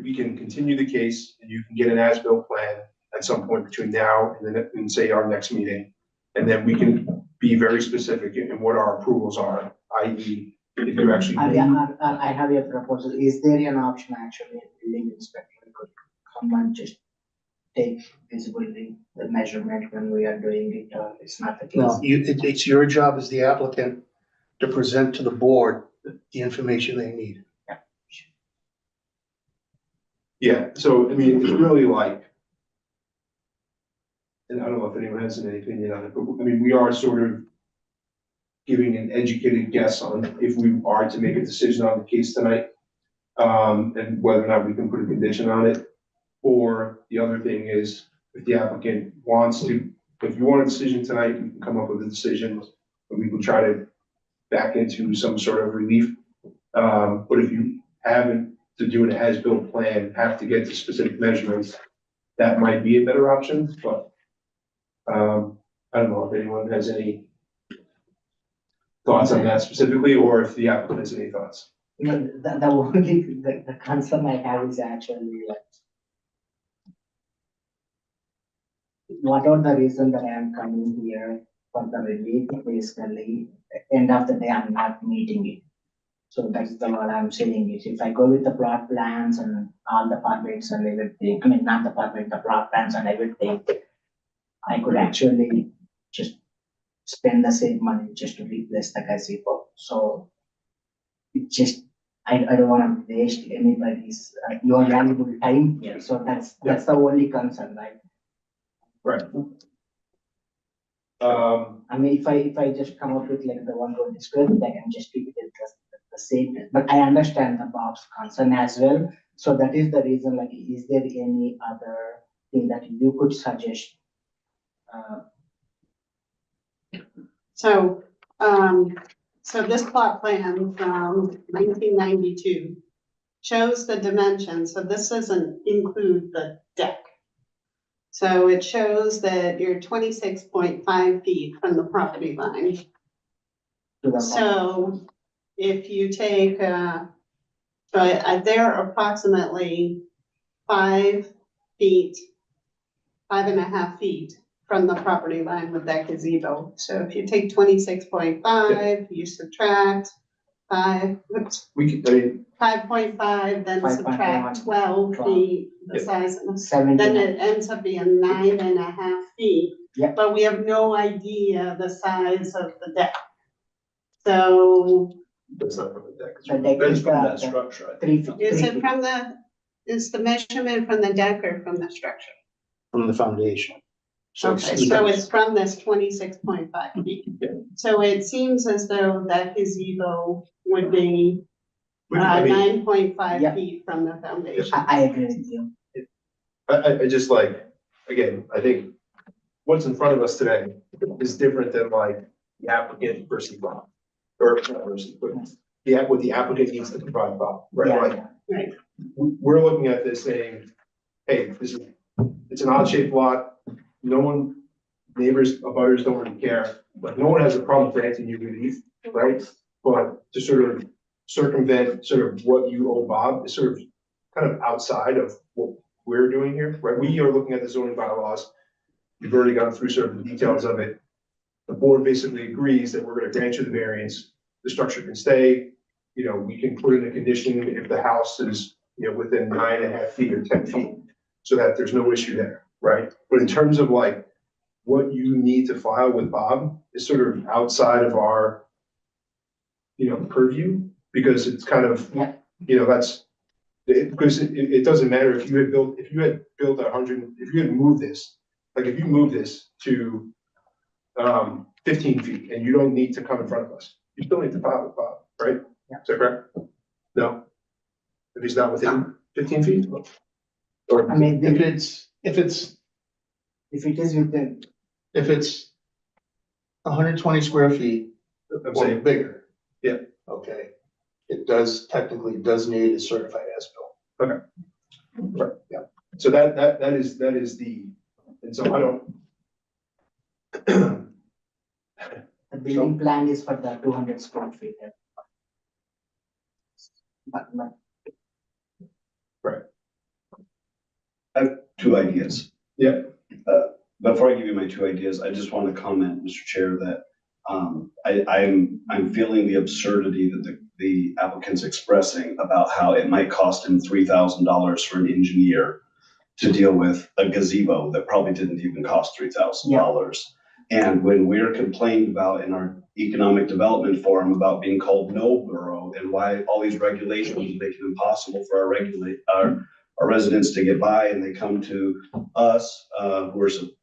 we can continue the case and you can get an as-built plan at some point between now and say our next meeting. And then we can be very specific in what our approvals are, i.e. if you actually. I have a proposal. Is there an option actually, a building inspector could come and just take visibly the measurement when we are doing it, or it's not the case? No, it's your job as the applicant to present to the board the information they need. Yeah, so I mean, it's really like, and I don't know if anyone has any opinion on it, but I mean, we are sort of giving an educated guess on if we are to make a decision on the case tonight, and whether or not we can put a condition on it. Or the other thing is, if the applicant wants to, if you want a decision tonight, we can come up with a decision and we can try to back into some sort of relief. But if you haven't to do an as-built plan, have to get to specific measurements, that might be a better option, but I don't know if anyone has any thoughts on that specifically, or if the applicant has any thoughts. The only the concern I have is actually like, whatever the reason that I am coming here for the relief, basically, end of the day, I'm not meeting it. So that's what I'm saying is, if I go with the plot plans and all the permits and everything, I mean, not the permit, the plot plans and everything, I could actually just spend the same money just to replace the gazebo. So it just, I don't want to waste anybody's, your valuable time here. So that's the only concern, right? Right. I mean, if I just come up with like the 120 square feet, I can just keep it in the same. But I understand the Bob's concern as well. So that is the reason. Like, is there any other thing that you could suggest? So this plot plan from 1992 shows the dimensions. So this doesn't include the deck. So it shows that you're 26.5 feet from the property line. So if you take, they're approximately 5 feet, 5.5 feet from the property line with that gazebo. So if you take 26.5, you subtract 5.5, then subtract 12 feet, the size of the, then it ends up being 9.5 feet. Yep. But we have no idea the size of the deck. So That's not from the deck. That's from that structure. 3 feet. is the measurement from the deck or from the structure? From the foundation. So Okay, so it's from this 26.5 feet. Yeah. So it seems as though that gazebo would be I mean, 9.5 Yeah. feet from the foundation. I agree with you. I just like, again, I think what's in front of us today is different than like the applicant versus Bob. Or not versus, but what the applicant needs to provide Bob, right? Yeah, Like, Right. we're looking at this saying, hey, it's an odd shaped lot. No one, neighbors, abutters don't really care, but no one has a problem granting you relief, right? But to sort of circumvent sort of what you owe Bob is sort of kind of outside of what we're doing here, right? We are looking at the zoning bylaws. We've already gone through sort of the details of it. The board basically agrees that we're gonna grant you the variance. The structure can stay, you know, we can put in a condition if the house is, you know, within 9.5 feet or 10 feet, so that there's no issue there, right? But in terms of like what you need to file with Bob is sort of outside of our, you know, purview, because it's kind of, Yeah. you know, that's, because it doesn't matter if you had built 100, if you had moved this, like if you move this to 15 feet and you don't need to come in front of us, you still need to file with Bob, right? Yeah. Is that correct? No? If he's not within 15 feet? Or I mean, If it's if it is within, If it's 120 square feet I'm or saying, bigger. Yeah. Okay, it technically does need a certified as-built. right, yeah. So that is the, and so I don't. the building plan is for the 200 square feet. But Two ideas. Yeah. Before I give you my two ideas, I just want to comment, Mr. Chair, that I'm feeling the absurdity that the applicant's expressing about how it might cost him $3,000 for an engineer to deal with a gazebo that probably didn't even cost $3,000. And when we're complained about in our economic development forum about being called no borough and why all these regulations make it impossible for our residents to get by, and they come to us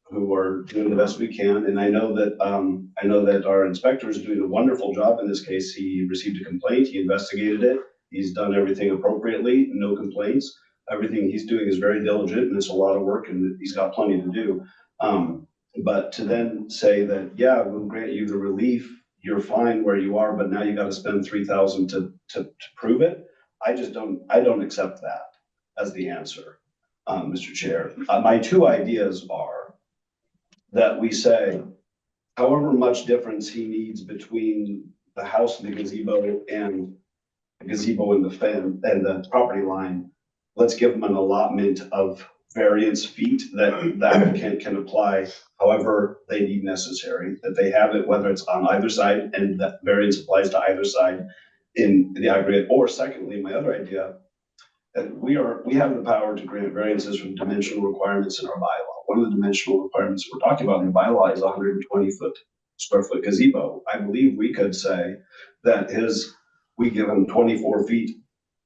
who are doing the best we can. And I know that our inspector is doing a wonderful job. In this case, he received a complaint, he investigated it, he's done everything appropriately, no complaints. Everything he's doing is very diligent, and it's a lot of work, and he's got plenty to do. But to then say that, yeah, we'll grant you the relief, you're fine where you are, but now you got to spend $3,000 to prove it. I don't accept that as the answer, Mr. Chair. My two ideas are that we say, however much difference he needs between the house and the gazebo and the gazebo and the property line, let's give them an allotment of variance feet that the applicant can apply however they need necessary, that they have it, whether it's on either side, and that variance applies to either side in the aggregate. Or secondly, my other idea, that we have the power to grant variances from dimensional requirements in our bylaw. One of the dimensional requirements we're talking about in the bylaw is 120 square foot gazebo. I believe we could say that we give him 24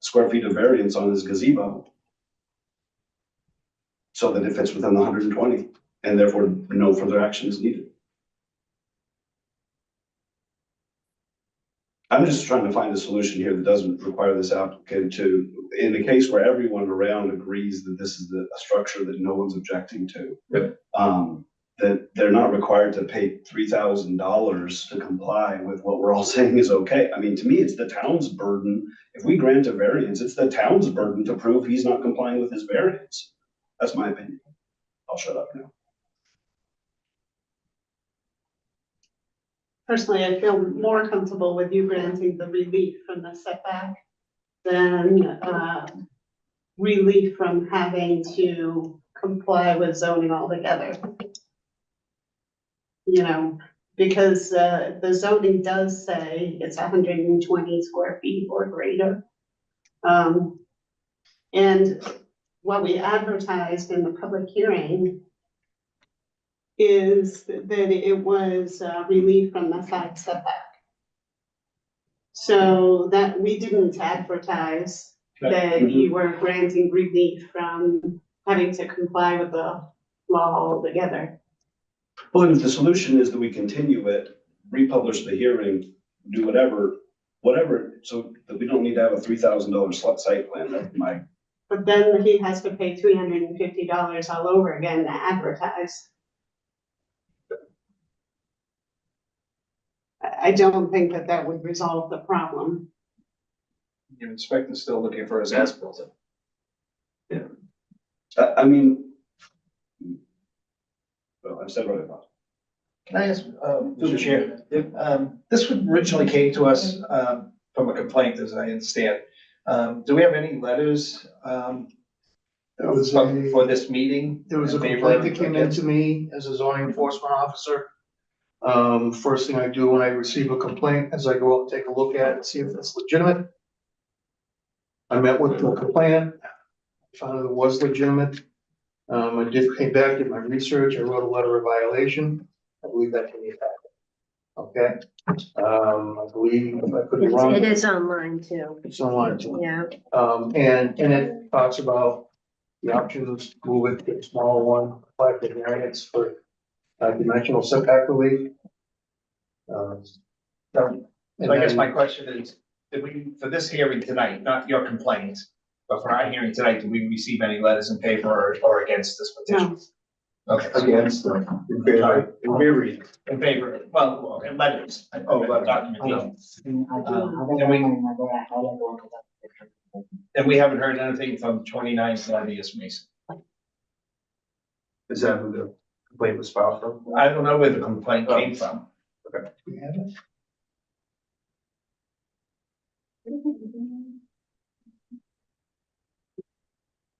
square feet of variance on his gazebo, so that it fits within the 120, and therefore no further action is needed. I'm just trying to find a solution here that doesn't require this applicant to, in a case where everyone around agrees that this is a structure that no one's objecting to. Yep. That they're not required to pay $3,000 to comply with what we're all saying is okay. I mean, to me, it's the town's burden. If we grant a variance, it's the town's burden to prove he's not complying with his variance. That's my opinion. I'll shut up now. Personally, I feel more comfortable with you granting the relief from the setback than relief from having to comply with zoning altogether. You know, because the zoning does say it's 120 square feet or greater. And what we advertised in the public hearing is that it was relief from the side setback. So that we didn't advertise that you were granting relief from having to comply with the law altogether. Well, if the solution is that we continue it, republish the hearing, do whatever, so that we don't need to have a $3,000 site plan, that's my. But then he has to pay $350 all over again to advertise. I don't think that that would resolve the problem. Your inspector's still looking for his as-built. I mean. Well, I've said what I thought. Can I ask, through the chair, this originally came to us, from a complaint, as I understand. Do we have any letters, There was for this meeting? There was a in favor complaint that of- came into me as a zoning enforcement officer. First thing I do when I receive a complaint is I go out and take a look at it, see if it's legitimate. I met with the complainant, found out it was legitimate. I came back, did my research, I wrote a letter of violation. I believe that can be effective. Okay, I believe, I could be wrong. It is online too. It's online too. Yeah. And it talks about the options, move it to a smaller one, apply for variance for dimensional setback relief. So And I guess then- my question is, did we, for this hearing tonight, not your complaint, but for our hearing tonight, did we receive any letters in favor or against this petition? Okay. Against, in favor, In favor, well, in letters. Letters. Documentation. Other than my mother, I highlight what is And we haven't heard anything from 29 Thaddeus Mason. is that who the complaint was filed from? I don't know where the complaint came from. We have it?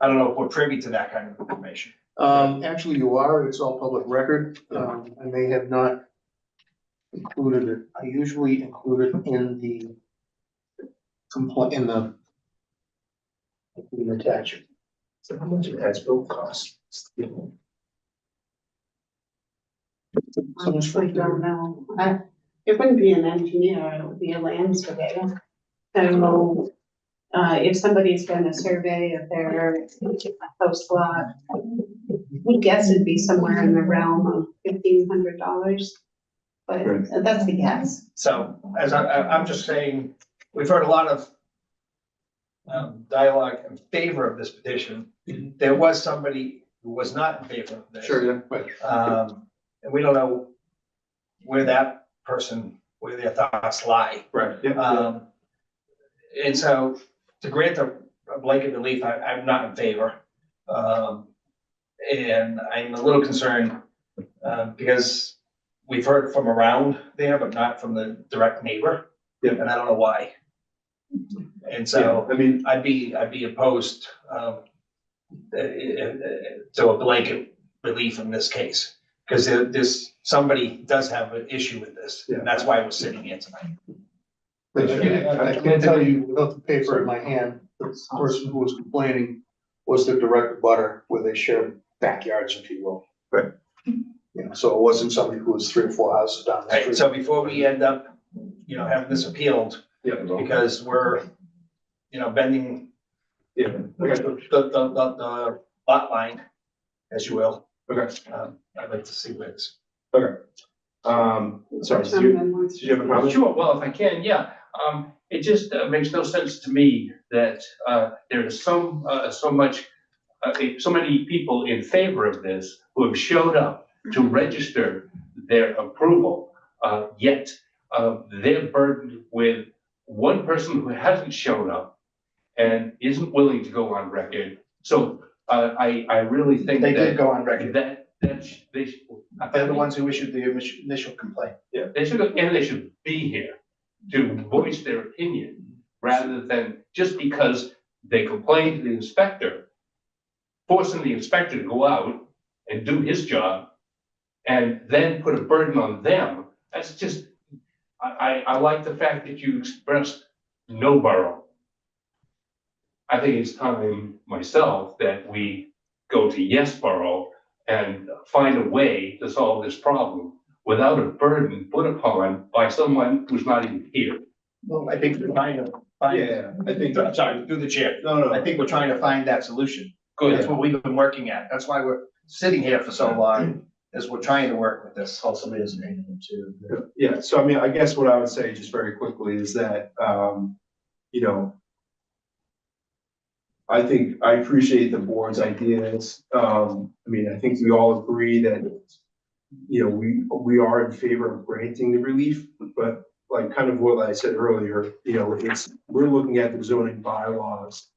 I don't know if we're privy to that kind of information. Actually, you are, it's all public record. I may have not included it. I usually include it in the complaint, in the attachment. So how much it has built cost? Honestly, don't know. It wouldn't be an engineer, it would be a land surveyor. So, if somebody's done a survey of their house lot, we guess it'd be somewhere in the realm of $1,500. But that's a guess. So as I'm just saying, we've heard a lot of dialogue in favor of this petition. There was somebody who was not in favor of this. Sure, yeah, right. And we don't know where that person, where their thoughts lie. Right, yeah. And so to grant a blanket relief, I'm not in favor. And I'm a little concerned, because we've heard from around there, but not from the direct neighbor. Yeah. And I don't know why. And so I mean, I'd be opposed, to a blanket relief in this case. Because somebody does have an issue with this, and that's why we're sitting here tonight. I can't tell you without the paper in my hand, the person who was complaining was the direct butter where they shared backyards, if you will. Right. You know, so it wasn't somebody who was 3 or 4 houses down the Right, street. so before we end up, having this appealed, because we're, bending the lot line, as you will. Okay. I'd like to see this. Okay. Sorry, did you have a comment? Sure, well, if I can, yeah. It just makes no sense to me that there is so many people in favor of this who have showed up to register their approval, yet they're burdened with one person who hasn't shown up and isn't willing to go on record. So I really think They that did go on record. They're the ones who issued the initial complaint. yeah, they should be here to voice their opinion rather than just because they complained to the inspector, forcing the inspector to go out and do his job and then put a burden on them. That's just, I like the fact that you expressed no borough. I think it's time myself that we go to yes borough and find a way to solve this problem without a burden put upon by someone who's not even here. Well, I think we're trying to find. Yeah, I think. I'm sorry, through the chair. No. I think we're trying to find that solution. Good. That's what we've been working at. That's why we're sitting here for so long. as we're trying to work with this. Also, somebody has an angle too. Yeah, so I mean, I guess what I would say just very quickly is that, you know, I think I appreciate the board's ideas. I mean, I think we all agree that, you know, we are in favor of granting the relief, but like kind of what I said earlier, you know, we're looking at the zoning bylaws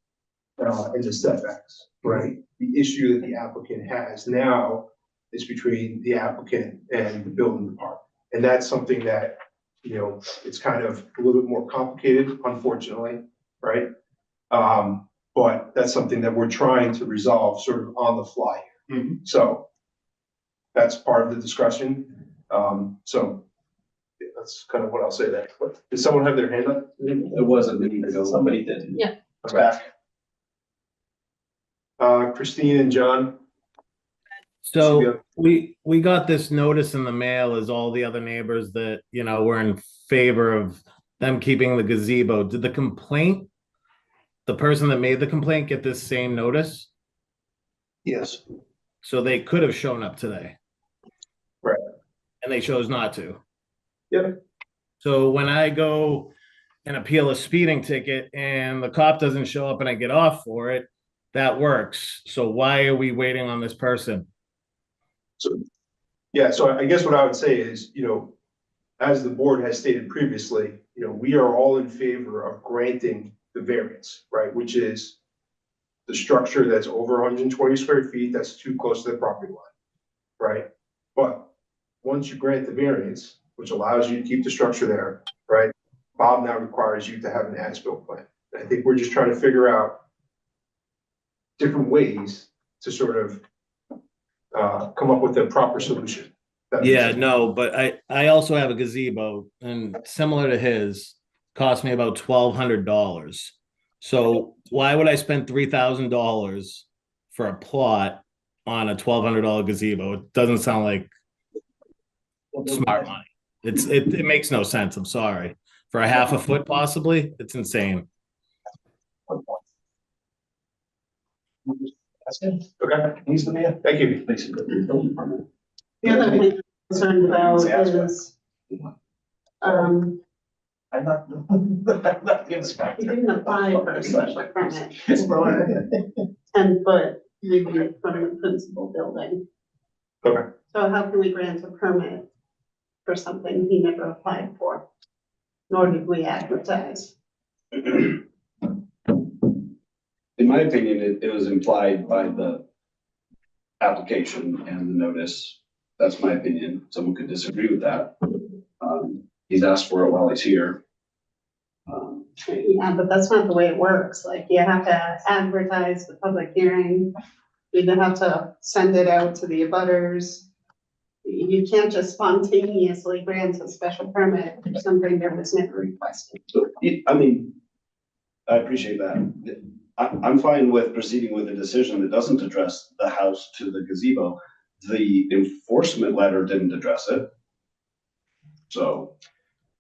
and the setbacks, right? The issue that the applicant has now is between the applicant and the building department. And that's something that, you know, it's kind of a little bit more complicated, unfortunately, right? But that's something that we're trying to resolve sort of on the fly. So that's part of the discussion. So yeah, that's kind of what I'll say there. But did someone have their hand up? It wasn't a minute ago. Somebody did. Yeah. Back. Christine and John. So we got this notice in the mail as all the other neighbors that, you know, were in favor of them keeping the gazebo. Did the person that made the complaint get this same notice? Yes. So they could have shown up today. Right. And they chose not to. Yep. So when I go and appeal a speeding ticket and the cop doesn't show up and I get off for it, that works. So why are we waiting on this person? So, yeah, so I guess what I would say is, you know, as the board has stated previously, you know, we are all in favor of granting the variance, right? Which is the structure that's over 120 square feet, that's too close to the property line, right? But once you grant the variance, which allows you to keep the structure there, right? Bob now requires you to have an as-built plan. And I think we're just trying to figure out different ways to sort of come up with a proper solution. Yeah, no, but I also have a gazebo and similar to his, cost me about $1,200. So why would I spend $3,000 for a plot on a $1,200 gazebo? It doesn't sound like smart money. It makes no sense. I'm sorry. For a half a foot, possibly, it's insane. That's good. Okay. He's the man. Thank you. The other thing I'm concerned about is, I'm not the you inspector. didn't apply for a special permit for 10-foot review from the principal building. Okay. So how can we grant a permit for something he never applied for? Nor did we advertise. In my opinion, it was implied by the application and the notice. That's my opinion. Someone could disagree with that. He's asked for it while he's here. Yeah, but that's not the way it works. Like, you have to advertise the public hearing. You then have to send it out to the abutters. You can't just spontaneously grant a special permit for something that was never requested. So, I mean, I appreciate that. I'm fine with proceeding with a decision that doesn't address the house to the gazebo. The enforcement letter didn't address it. So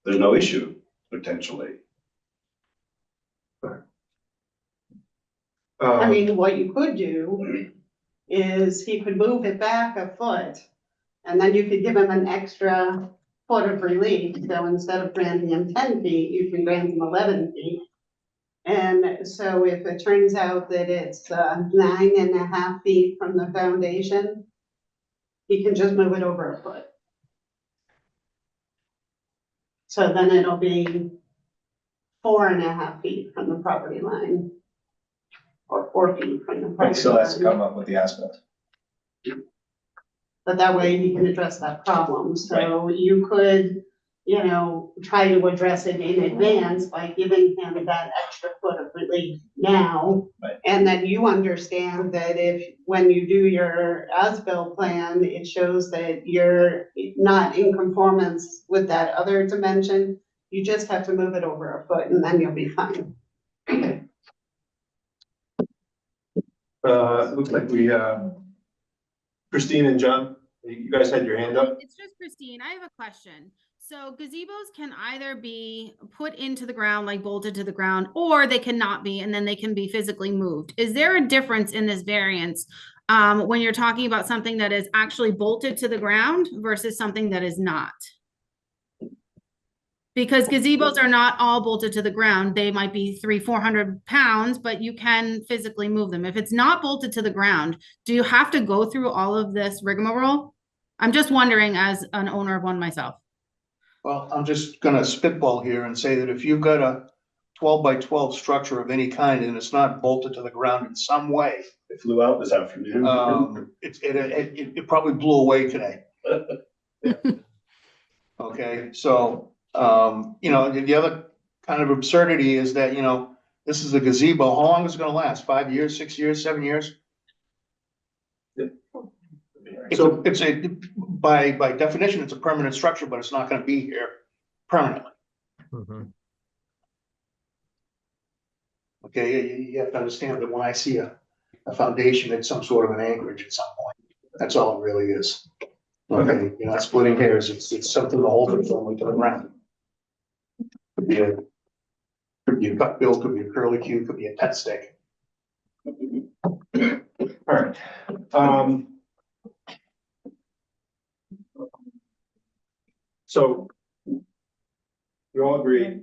there's no issue, potentially. I mean, what you could do is he could move it back a foot, and then you could give him an extra foot of relief. So instead of granting him 10 feet, you can grant him 11 feet. And so if it turns out that it's 9.5 feet from the foundation, he can just move it over a foot. So then it'll be 4.5 feet from the property line. Or 4 feet from the But property he still has to line. come up with the asphalt. But that way he can address that problem. So you could, you know, try to address it in advance by giving him that extra foot of relief now. Right. And then you understand that if, when you do your as-built plan, it shows that you're not in conformance with that other dimension, you just have to move it over a foot and then you'll be fine. Looks like we, Christine and John, you guys had your hand up? It's just Christine. I have a question. So gazebos can either be put into the ground, like bolted to the ground, or they cannot be, and then they can be physically moved. Is there a difference in this variance when you're talking about something that is actually bolted to the ground versus something that is not. Because gazebos are not all bolted to the ground. They might be 300-400 pounds, but you can physically move them. If it's not bolted to the ground, do you have to go through all of this rigmarole? I'm just wondering as an owner of one myself. Well, I'm just gonna spitball here and say that if you've got a 12 by 12 structure of any kind and it's not bolted to the ground in some way, It flew out this afternoon. it probably blew away today. Okay, so, you know, the other kind of absurdity is that, you know, this is a gazebo. How long is it gonna last? 5 years, 6 years, 7 years? It's a, by definition, it's a permanent structure, but it's not gonna be here permanently. Okay, you have to understand that when I see a foundation, it's some sort of an anchorage at some point. That's all it really is. Okay, you're not splitting hairs. It's something to hold it firmly to the ground. Could be a gut bill, could be a curlicue, could be a pet stick. All right. So we all agree,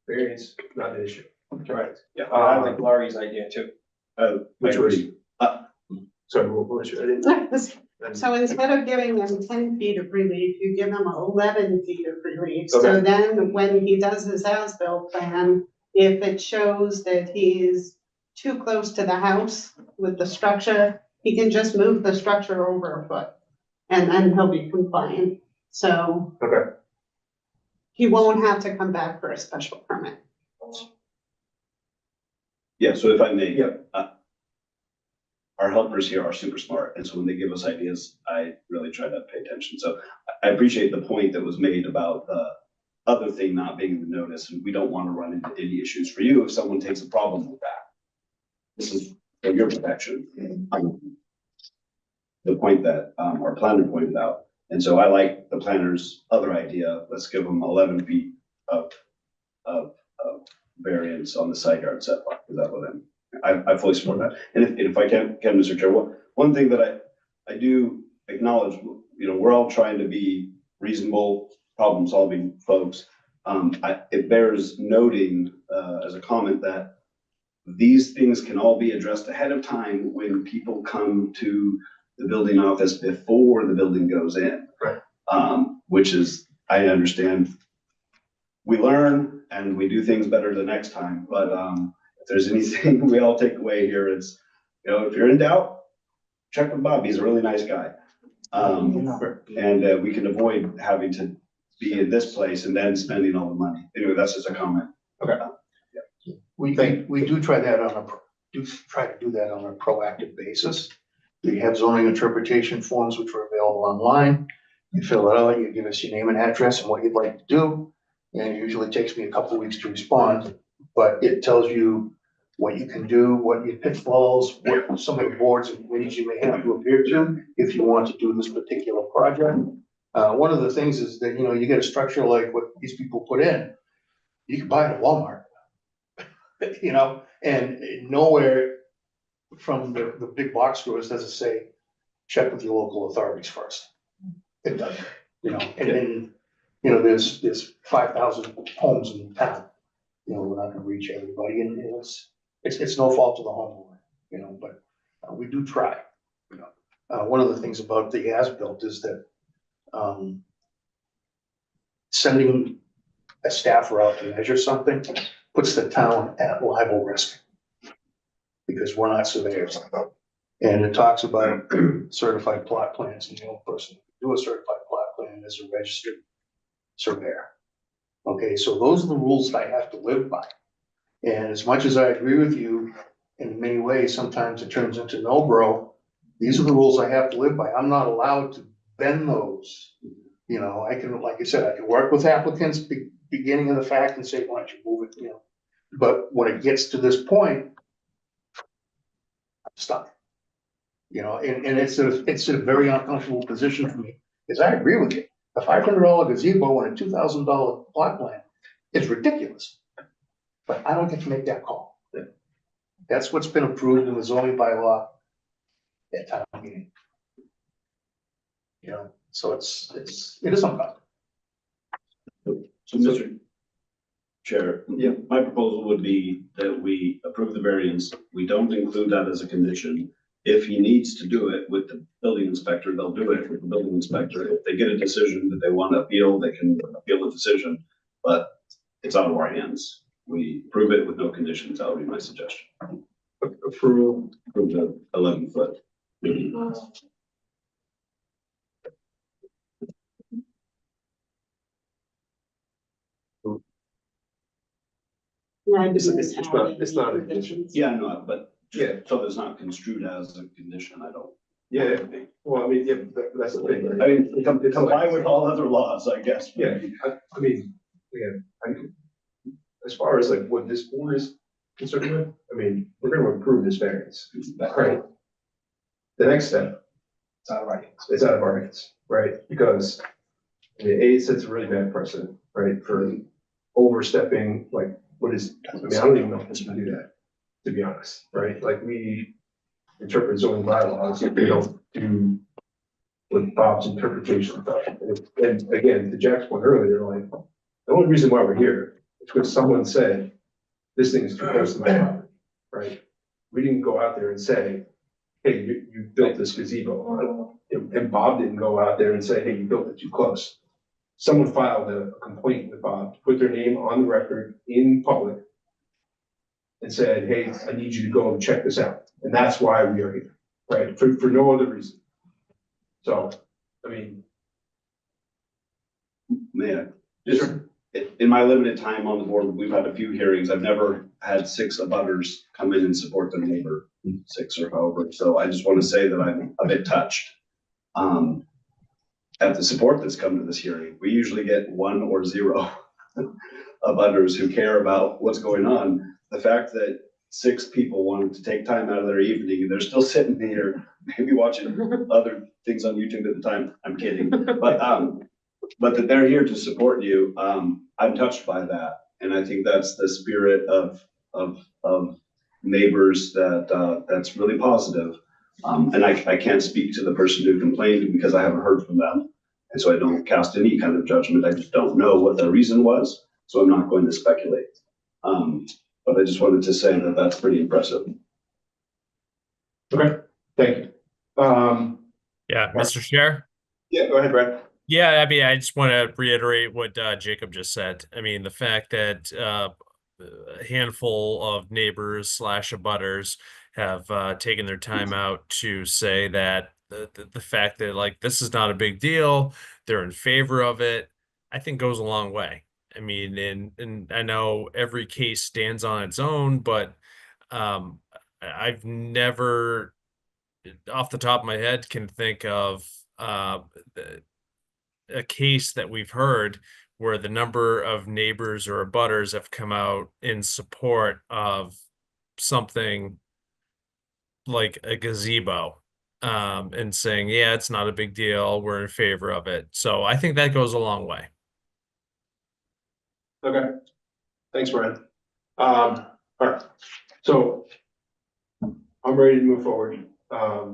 variance, not an issue. Correct. Yeah, I like Laurie's idea too. Which was, sorry, what was your idea? So instead of giving them 10 feet of relief, you give them 11 feet of relief. So Okay. then when he does his as-built plan, if it shows that he's too close to the house with the structure, he can just move the structure over a foot and then he'll be compliant. So Okay. he won't have to come back for a special permit. Yeah, so if I may. Yeah. Our helpers here are super smart, and so when they give us ideas, I really try to pay attention. So I appreciate the point that was made about the other thing not being in the notice, and we don't want to run into any issues for you if someone takes a problem with that. This is for your protection. The point that our planner pointed out, and so I like the planner's other idea. Let's give them 11 feet of variance on the side yard setback. Is that what I fully support that. And if I can, Mr. Chair, one thing that I do acknowledge, you know, we're all trying to be reasonable, problem-solving folks. It bears noting as a comment that these things can all be addressed ahead of time when people come to the building office before the building goes in. Right. Which is, I understand, we learn and we do things better the next time, but if there's anything we all take away here, it's, you know, if you're in doubt, check with Bob. He's a really nice guy. And we can avoid having to be in this place and then spending all the money. Anyway, that's just a comment. Okay. We do try to do that on a proactive basis. We have zoning interpretation forms which are available online. You fill it out, you give us your name and address and what you'd like to do. And it usually takes me a couple of weeks to respond, but it tells you what you can do, what your pitfalls, what some of the boards and committees you may have to appear to if you want to do this particular project. One of the things is that, you know, you get a structure like what these people put in, you can buy it at Walmart. You know, and nowhere from the big box stores does it say, check with your local authorities first. It doesn't, you know, and then, you know, there's 5,000 homes in town. You know, we're not gonna reach everybody, and it's no fault of the homeowner, you know, but we do try, you know. One of the things about the as-built is that sending a staffer out to measure something puts the town at libel risk because we're not surveyors. And it talks about certified plot plans, and the only person who can do a certified plot plan is a registered surveyor. Okay, so those are the rules I have to live by. And as much as I agree with you, in many ways, sometimes it turns into no, bro. These are the rules I have to live by. I'm not allowed to bend those. You know, I can, like I said, I can work with applicants beginning of the fact and say, why don't you move it, you know. But when it gets to this point, I'm stuck. You know, and it's a very uncomfortable position for me, because I agree with you. A $500 gazebo and a $2,000 plot plan is ridiculous. But I don't get to make that call. That's what's been approved in the zoning bylaw at town meeting. You know, so it is uncomfortable. So, Mr. Chair, yeah, my proposal would be that we approve the variance. We don't include that as a condition. If he needs to do it with the building inspector, they'll do it with the building inspector. If they get a decision that they want to appeal, they can appeal the decision, but it's out of our hands. We approve it with no conditions. That would be my suggestion. Approve the 11-foot. Yeah, It's not a condition. Yeah, no, but yeah, so it's not construed as a condition, I don't. Yeah, well, I mean, yeah, that's the thing, I right? mean, it comply with all other laws, I guess. Yeah, I mean, as far as like what this board is concerned with, I mean, we're gonna approve this variance, right? The next step, It's all right. it's out of our hands, right? Because I mean, it sets a really bad precedent, right, for overstepping, like, what is, I mean, I don't even know if we can do that, to be honest, right? Like, we interpret zoning bylaws, if we don't do what Bob's interpretation of. And again, to Jack's point earlier, like, the only reason why we're here is because someone said, this thing is too close to my property, right? We didn't go out there and say, hey, you built this gazebo. And Bob didn't go out there and say, hey, you built it too close. Someone filed a complaint with Bob, put their name on the record in public and said, hey, I need you to go and check this out. And that's why we are here, right? For no other reason. So, I mean. Man, just in my limited time on the board, we've had a few hearings. I've never had 6 abutters come in and support their neighbor, 6 or however. So I just want to say that I'm a bit touched at the support that's come to this hearing. We usually get 1 or 0 abutters who care about what's going on. The fact that 6 people wanted to take time out of their evening, and they're still sitting here, maybe watching other things on YouTube at the time. I'm kidding, but that they're here to support you. I'm touched by that, and I think that's the spirit of neighbors that's really positive. And I can't speak to the person who complained because I haven't heard from them. And so I don't cast any kind of judgment. I just don't know what the reason was. So I'm not going to speculate. But I just wanted to say that that's pretty impressive. Okay, thank you. Yeah, Mr. Chair. Yeah, go ahead, Brad. Yeah, I mean, I just want to reiterate what Jacob just said. I mean, the fact that a handful of neighbors / abutters have taken their time out to say that the fact that like this is not a big deal, they're in favor of it, I think goes a long way. I mean, and I know every case stands on its own, but I've never, off the top of my head, can think of a case that we've heard where the number of neighbors or abutters have come out in support of something like a gazebo, and saying, yeah, it's not a big deal, we're in favor of it. So I think that goes a long way. Okay, thanks, Brad. All right, so I'm ready to move forward. I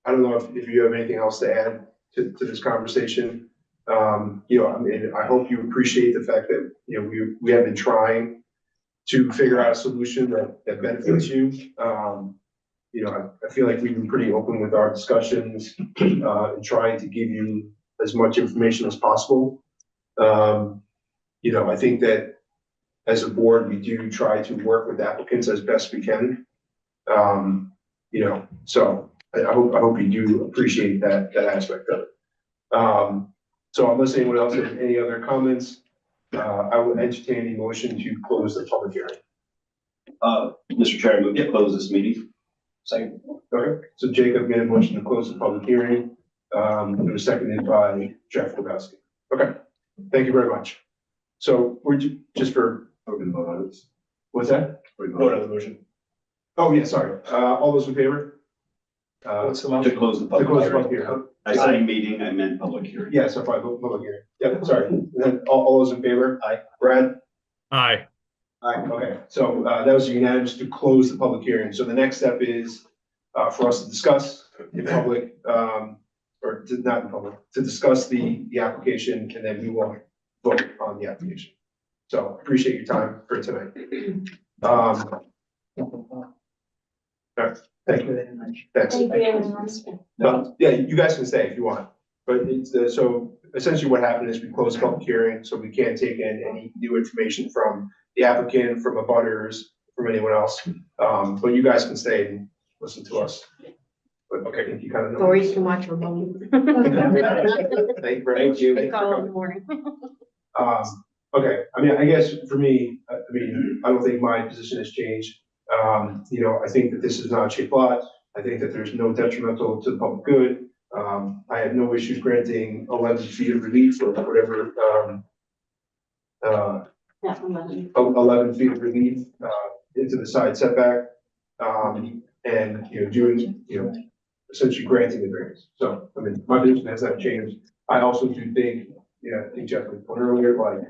don't know if you have anything else to add to this conversation. You know, I mean, I hope you appreciate the fact that, you know, we have been trying to figure out a solution that benefits you. You know, I feel like we've been pretty open with our discussions, and trying to give you as much information as possible. You know, I think that as a board, we do try to work with applicants as best we can. You know, so I hope you do appreciate that aspect of it. So unless anyone else has any other comments, I will entertain a motion to close the public hearing. Mr. Chair, I move to close this meeting. Second. Okay, so Jacob made a motion to close the public hearing. It was seconded by Jeff Lebowski. Okay, thank you very much. So we're just for, we're gonna vote on this. What's that? Vote on the motion. Oh, yeah, sorry. All those in favor? What's the motion? To close the public hearing. I said meeting, I meant public hearing. Yeah, so far, public hearing. Yeah, sorry. And then all those in favor? Aye. Brad? Aye. Aye, okay. So that was unanimous to close the public hearing. So the next step is for us to discuss in public, or to, not in public, to discuss the application, and then we will vote on the application. So appreciate your time for tonight. Thank you very much. Thanks. Yeah, you guys can stay if you want, but it's, so essentially what happened is we closed public hearing, so we can't take in any new information from the applicant, from abutters, from anyone else. But you guys can stay and listen to us. But okay, I think you kind of know. Or you can watch your movie. Thank you. Call in the morning. Okay, I mean, I guess for me, I don't think my position has changed. You know, I think that this is not a cheap lot. I think that there's no detrimental to the public good. I have no issues granting 11 feet of relief or whatever, 11 feet of relief, into the side setback. And, you know, doing, you know, essentially granting the variance. So, I mean, my position has not changed. I also do think, I think Jeff was pointed earlier, like,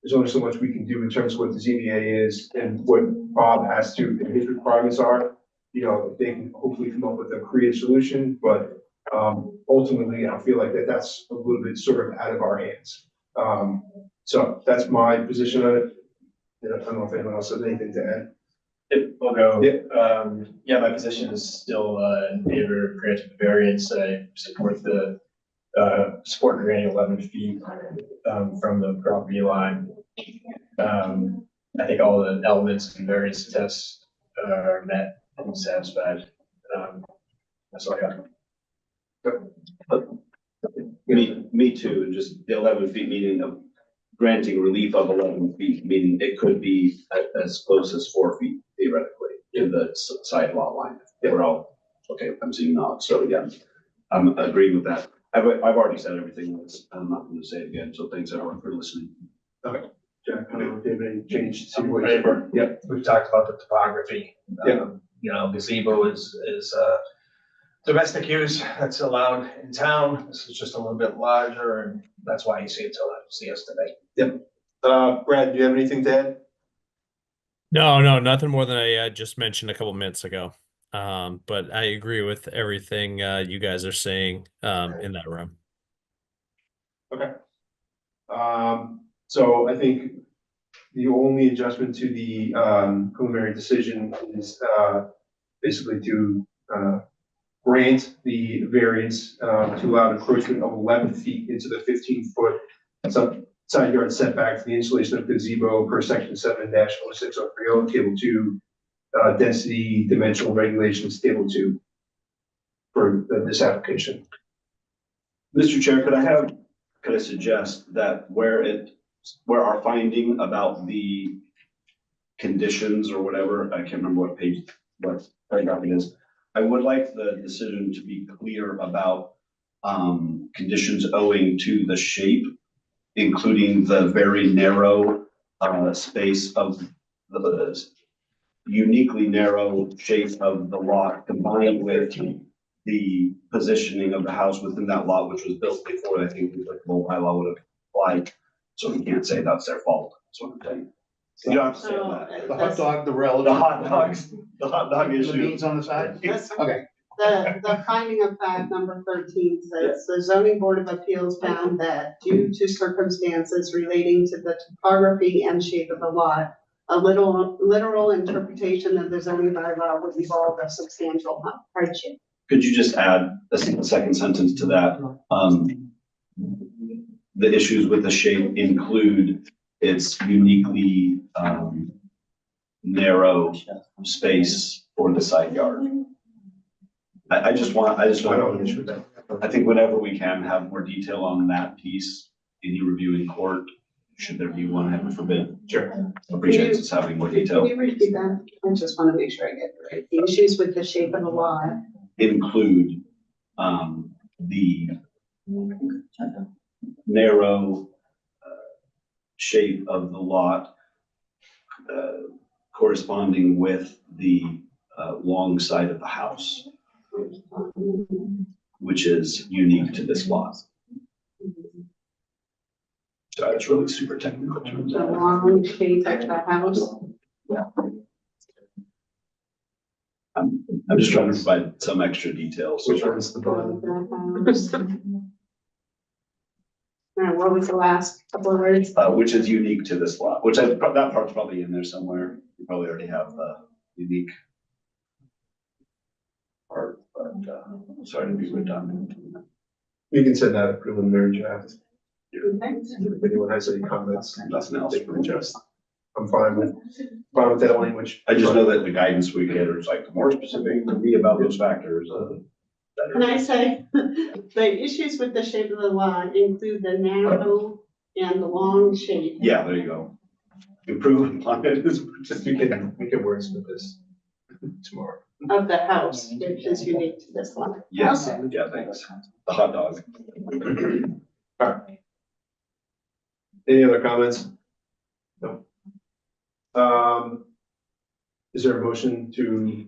there's only so much we can do in terms of what the ZBA is and what Bob has to, and his requirements are. You know, they can hopefully come up with a creative solution, but ultimately, I feel like that's a little bit sort of out of our hands. So that's my position on it. I don't know if anyone else has anything to add. I'll go. Yeah, my position is still in favor of granting the variance. I support the support granting 11 feet from the property line. I think all the elements and variance tests are met and satisfied. That's all I got. Me too, and just the 11 feet meaning of granting relief of 11 feet, meaning it could be as close as 4 feet theoretically in the side lot line. We're all, okay, I'm seeing nods, so yeah, I'm agreeing with that. I've already said everything, I'm not going to say it again, so thanks everyone for listening. Okay. Jack, I don't know if you have any change I'm in favor. Yeah. We've talked about the topography. You know, gazebo is domestic use that's allowed in town. This is just a little bit larger, and that's why you see us today. Yep. Brad, do you have anything to add? No, nothing more than I just mentioned a couple minutes ago. But I agree with everything you guys are saying in that room. Okay. So I think the only adjustment to the preliminary decision is basically to grant the variance to allow an encroachment of 11 feet into the 15-foot side yard setback for the installation of gazebo per section 7-06030, table 2, density dimensional regulations, table 2 for this application. Mr. Chair, could I suggest that where our finding about the conditions or whatever, I can't remember what paragraph it is. I would like the decision to be clear about conditions owing to the shape, including the very narrow space of the uniquely narrow shape of the lot, combined with the positioning of the house within that lot, which was built before I think the applicable bylaw would have applied. So we can't say that's their fault. That's what I'm saying. You don't have to say that. The hot dog, the relative. The hot dog The issue. beans on the side? Okay. The finding of fact number 13 says the zoning board of appeals found that due to circumstances relating to the topography and shape of the lot, a literal interpretation of the zoning bylaw would involve a substantial hardship. Could you just add a second sentence to that? The issues with the shape include its uniquely narrow space for the side yard. I just want an issue with that. I think whenever we can have more detail on that piece, any review in court, should there be one, heaven forbid. Sure. Appreciate us having more detail. Can you repeat that? I just want to make sure I get it right. The issues with the shape of the lot include the narrow shape of the lot corresponding with the long side of the house, which is unique to this lot. So it's really super technical terms. the long shape of the house. I'm just trying to provide some extra details. Which one's the bond? What was the last couple of words? Which is unique to this lot, which that part's probably in there somewhere. You probably already have the unique part, but, sorry to be redundant. We can send out a preliminary draft. Okay. If anyone has any comments, Nothing else. they can adjust. I'm fine with that language. I just know that the guidance we get is like more specific to be about those factors. Can I say, the issues with the shape of the lot include the narrow and the long shape Yeah, there you go. Improve on it is just, We can wordsmith this tomorrow. of the house, which is unique to this lot. yes, Okay. yeah, thanks. The hot dog. All right. Any other comments? No. Is there a motion to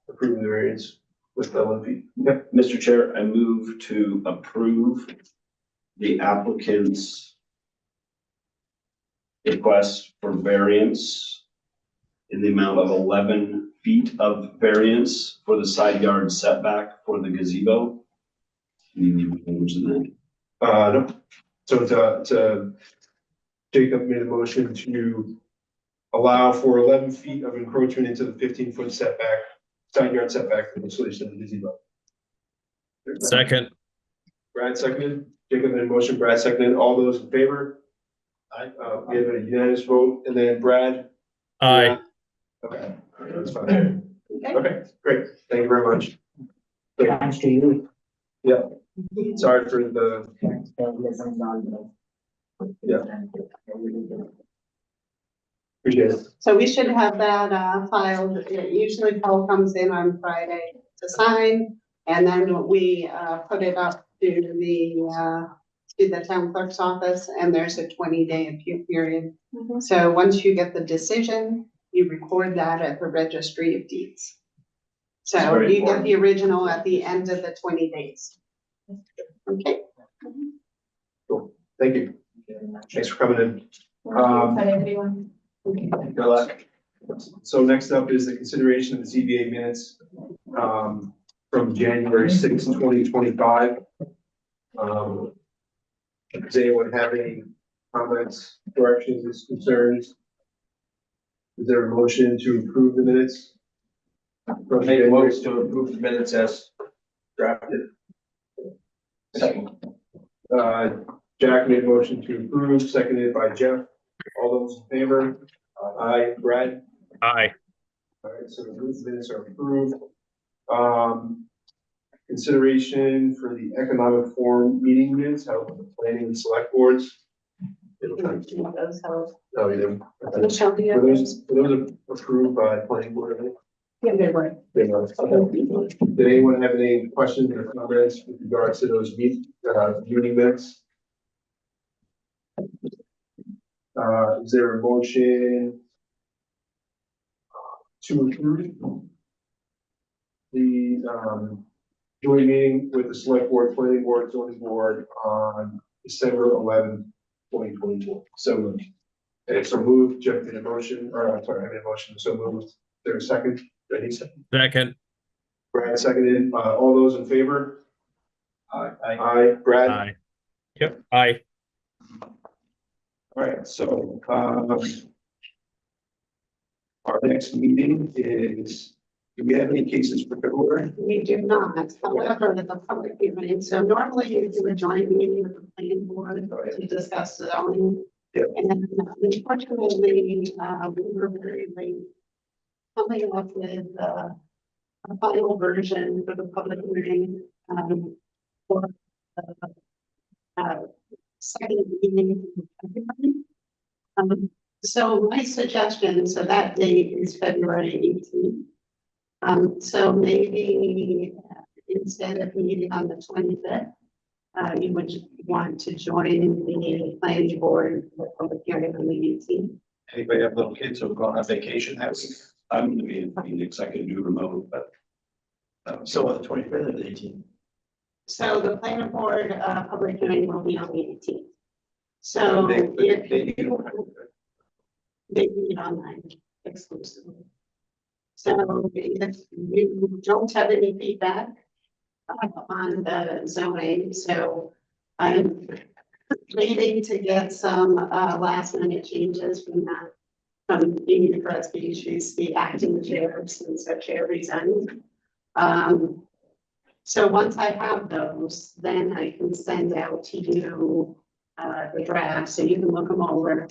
approve the variance with the 1 feet? Yep, Mr. Chair, I move to approve the applicant's request for variance in the amount of 11 feet of variance for the side yard setback for the gazebo. Which is that? No. So Jacob made a motion to allow for 11 feet of encroachment into the 15-foot setback, side yard setback for the installation of the gazebo. Second. Brad seconded, Jacob made a motion, Brad seconded, all those in favor? Aye. We have a unanimous vote, and then Brad? Aye. Okay, that's fine. Okay, great, thank you very much. Thanks to you. Yeah, sorry for the, Thanks for listening on yeah, appreciate it. So we should have that filed. Usually Paul comes in on Friday to sign, and then we put it up to the town clerk's office, and there's a 20-day appeal period. So once you get the decision, you record that at the registry of deeds. So very you get the original at the end of the 20 days. Okay. Cool, thank you. Thanks for coming in. Everyone. Good luck. So next up is the consideration of the ZBA minutes from January 6, 2025. Does anyone have any comments, corrections, concerns? Is there a motion to approve the minutes? Make a motion to approve the minutes as drafted. Second. Jack made a motion to approve, seconded by Jeff. All those in favor? Aye. Brad? Aye. All right, so the minutes are approved. Consideration for the economic forum meeting minutes held with the planning and select boards. Those held. Oh, you didn't. Michelle, do you have Were those approved by planning board, I think? Yeah, they were. They were. Okay. Did anyone have any questions or comments with regards to those meeting minutes? Is there a motion to approve the joint meeting with the select board, planning board, zoning board on December 11th, 2024? So moved. Okay, so moved. Jeff made a motion, or I'm sorry, I made a motion. So moved. Is there a second? Ready? Second. Brad seconded. All those in favor? Aye. Aye. Brad? Aye. Yep. Aye. All right, so, our next meeting is, do we have any cases for February? We do not, however, the public hearing, so normally you do a joint meeting with the planning board to discuss the zoning. Yep. And unfortunately, we were very late coming up with a final version for the public hearing, for second meeting. So my suggestion, so that date is February 18th. So maybe instead of meeting on the 25th, you would want to join the planning board for public hearing on the 18th. Anybody have little kids who have gone on vacation? I'm gonna be in Phoenix, I can do remote, but. So on the 25th or the 18th? So the planning board, public hearing will be on the 18th. So if they meet online exclusively. So if you don't have any feedback on the zoning, so I'm waiting to get some last minute changes from that. From Amy Crosby, she's the acting chair since her chair resigned. So once I have those, then I can send out to you the draft, so you can look them over.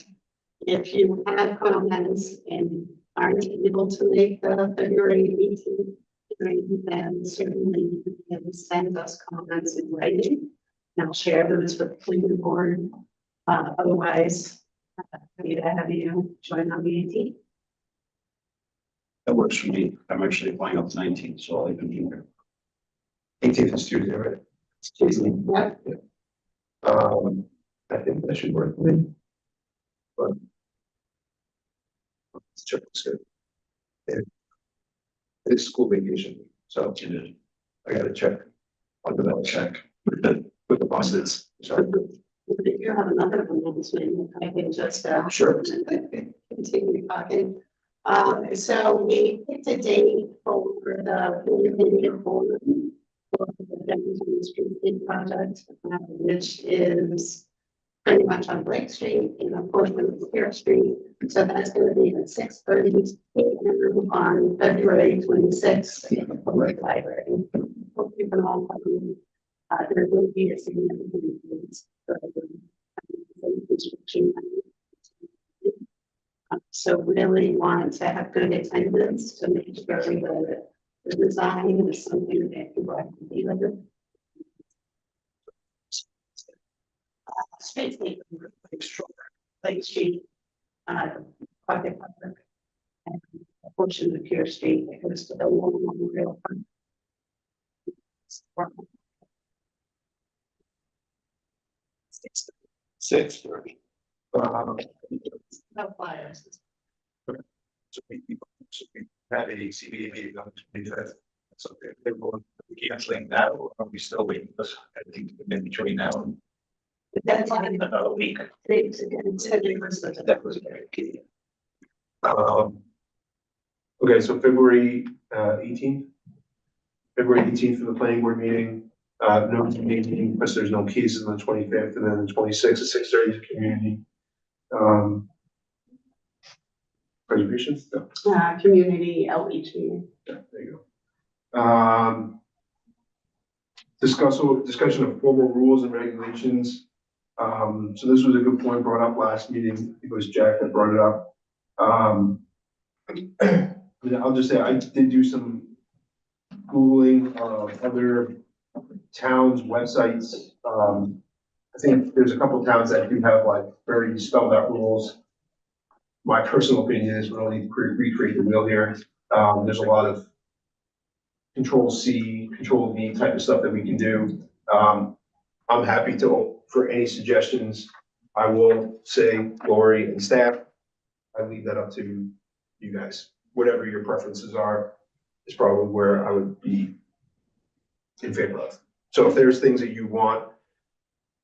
If you have comments and aren't able to make the February 18th hearing, then certainly you can send those comments in writing. And I'll share those with the planning board. Otherwise, happy to have you join on the 18th. That works for me. I'm actually flying up to 19th, so I'll even be here. 18th is Tuesday, right? It's Tuesday. Yeah. I think that should work for me. But let's check this good. It's school vacation, so I gotta check. I'll do that check with the bosses. So If you have another announcement, I can just sure. continue talking. So we picked a date for the independent forum for the Jefferson Street project, which is pretty much on Blake Street in a portion of Spear Street. So that's going to be at 6:30 p.m. on February 26th in the public library. Hope you can all come. There will be a significant increase for the construction. So really want to have good attendance to make sure that the design is something that people have to deal with. Street Lake Street, Pocket Park, and a portion of Pier Street that goes to the War Memorial Park. 6:30. No flyers. So we have a CBA meeting on the 23rd. So they're going, we canceling now, or are we still waiting? I think in between now and That's like another week. dates again. That was very key. Okay, so February 18th. February 18th for the planning board meeting. No meeting, because there's no cases on the 25th, and then the 26th at 6:30 is community. Reservations? No. Community outreach meeting. Yeah, there you go. Discussion of formal rules and regulations. So this was a good point brought up last meeting. It was Jack that brought it up. I'll just say I did do some Googling of other towns' websites. I think there's a couple of towns that do have like very spelled out rules. My personal opinion is we don't need to recreate the wheel here. There's a lot of Control C, Control V type of stuff that we can do. I'm happy for any suggestions. I will say, Lori and staff, I leave that up to you guys. Whatever your preferences are is probably where I would be in favor of. So if there's things that you want,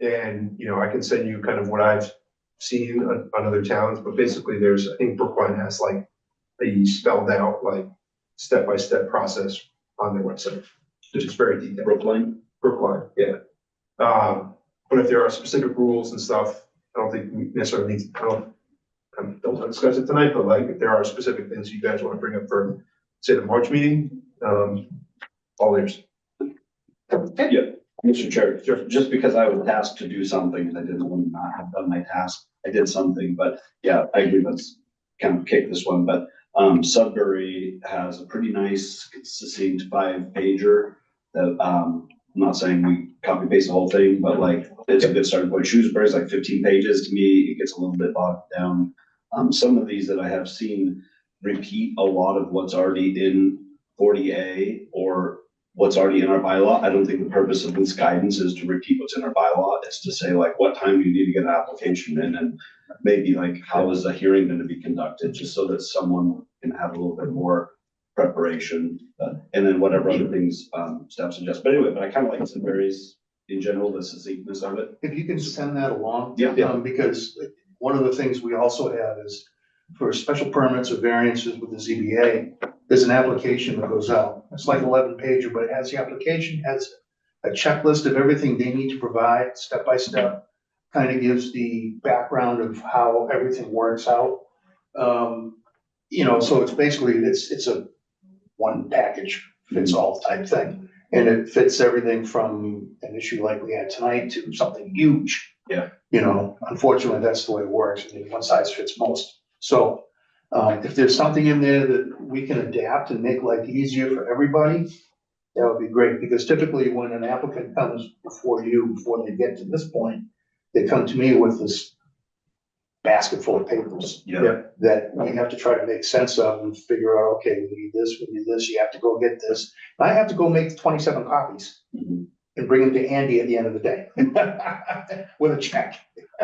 and I can send you kind of what I've seen on other towns, but basically I think Brookline has like a spelled out like step-by-step process on their website, which is very detailed. Brookline, yeah. But if there are specific rules and stuff, I don't think we necessarily need to, don't want to discuss it tonight, but like if there are specific things you guys want to bring up for, say, the March meeting, all ears. Yeah, Mr. Chair, just because I was tasked to do something and I didn't want to not have done my task, I did something, but yeah, I agree, let's kind of kick this one, but Sudbury has a pretty nice, succinct 5-pager that, I'm not saying we copy paste the whole thing, but like, it's a good starting point. Shrewsbury's like 15 pages. To me, it gets a little bit bogged down. Some of these that I have seen repeat a lot of what's already in 40A or what's already in our bylaw. I don't think the purpose of this guidance is to repeat what's in our bylaw. It's to say like, what time do you need to get an application in, and maybe like, how is the hearing going to be conducted, just so that someone can have a little bit more preparation, and then whatever other things staff suggests. But anyway, I kind of like Sudbury's in general, the succinctness of it. If you can send that along. Yeah. Because one of the things we also have is for special permits or variances with the ZBA, there's an application that goes out. It's like 11 pager, but it has the application, has a checklist of everything they need to provide, step by step. Kind of gives the background of how everything works out. You know, so it's basically, it's a one package fits all type thing. And it fits everything from an issue like we had tonight to something huge. Yeah. You know, unfortunately, that's the way it works. I mean, one size fits most. So if there's something in there that we can adapt and make life easier for everybody, that would be great. Because typically when an applicant comes before you, before they get to this point, they come to me with this basket full of papers. Yeah. That we have to try to make sense of and figure out, okay, we need this, you have to go get this. I have to go make 27 copies and bring them to Andy at the end of the day with a check.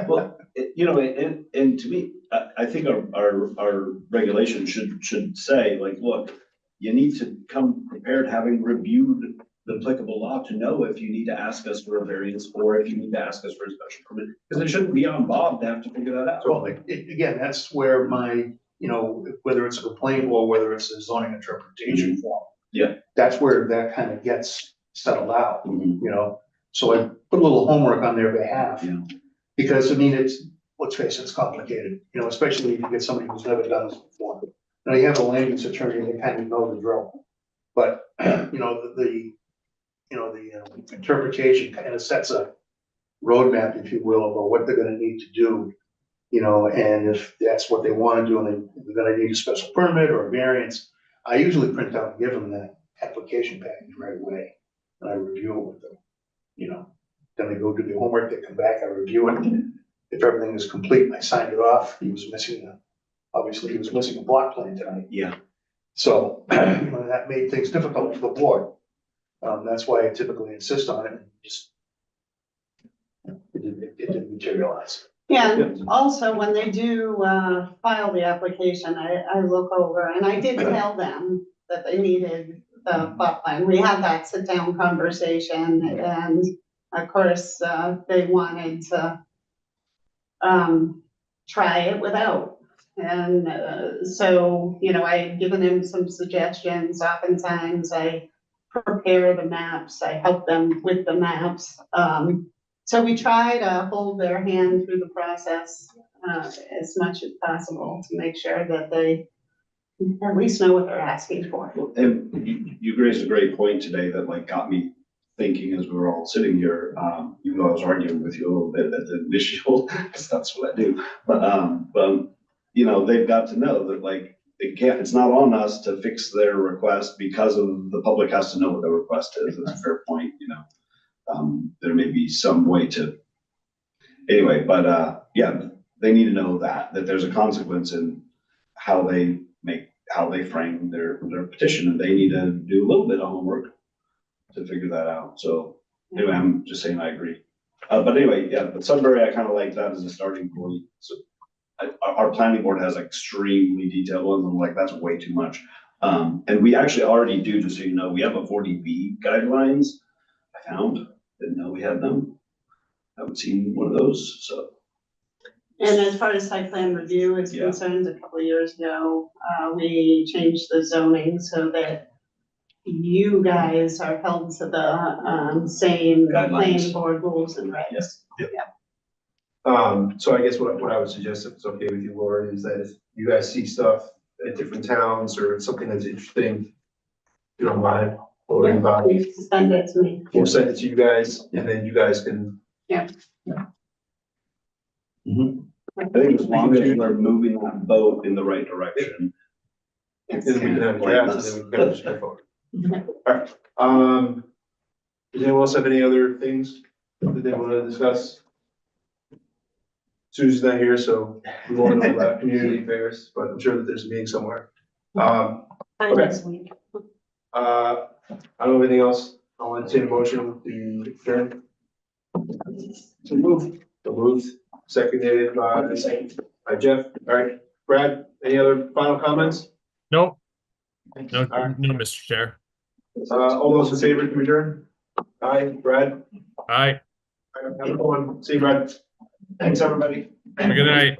Well, you know, and to me, I think our regulation should say, like, look, you need to come prepared, having reviewed the applicable law, to know if you need to ask us for a variance or if you need to ask us for a special permit, because it shouldn't be on Bob to have to figure that out. So again, that's where my, you know, whether it's a complaint or whether it's a zoning interpretation form. Yeah. That's where that kind of gets settled out, Mhm. you know? So I put a little homework on their behalf. Yeah. Because I mean, let's face it, it's complicated, you know, especially if you get somebody who's never done this before. Now you have a land use attorney, they kind of know the drill. But, you know, the interpretation kind of sets a roadmap, if you will, about what they're gonna need to do. You know, and if that's what they wanna do, and they're gonna need a special permit or a variance, I usually print out and give them that application package right away. And I review it with them, you know. Then they go do their homework, they come back, I review it. If everything is complete, I signed it off. Obviously he was missing a block plan tonight. Yeah. So, you know, that made things difficult for the board. That's why I typically insist on it, and just, it didn't materialize. Yeah, and also when they do, file the application, I look over, and I did tell them that they needed the plot plan. We had that sit down conversation, and of course, they wanted to, try it without. And, so, you know, I had given them some suggestions. Oftentimes I prepare the maps, I help them with the maps. So we try to hold their hand through the process, as much as possible to make sure that they at least know what they're asking for. And you raised a great point today that like got me thinking as we were all sitting here, even though I was arguing with you a little bit at the initial, because that's what I do. But you know, they've got to know that like it's not on us to fix their request, because of the public has to know what the request is. That's a fair point, you know. There may be some way to, anyway, but yeah, they need to know that there's a consequence in how they frame their petition, and they need to do a little bit of homework to figure that out. So anyway, I'm just saying I agree. But anyway, yeah, but Sudbury, I kind of like that as a starting point. So our planning board has extremely detailed ones. I'm like, that's way too much. And we actually already do, just so you know, we have a 40B guidelines. I found, didn't know we had them. Haven't seen one of those, so. And as far as site plan review is concerned, a couple of years ago, we changed the zoning so that you guys are held to the same planning board rules and regs. Yes. Yep. So I guess what I would suggest, if it's okay with you, Laura, is that if you guys see stuff at different towns or something that's interesting, if you don't mind, or anybody, Send it to me. we'll send it to you guys, and then you guys can. Yeah. I think as long as we're moving that boat in the right direction. And then we can have a draft, and then we can kind of just go forward. All right, does anyone else have any other things that they want to discuss? Susan's not here, so we won't know about community affairs, but I'm sure that there's a meeting somewhere. Okay. Next week. I don't have anything else. I'll entertain a motion to adjourn. So moved, seconded by Jeff. All right, Brad, any other final comments? Nope. No, All right. no, Mr. Chair. All those in favor to adjourn? Aye, Brad? Aye. Have a good one. See you, Brad. Thanks, everybody. Have a good night.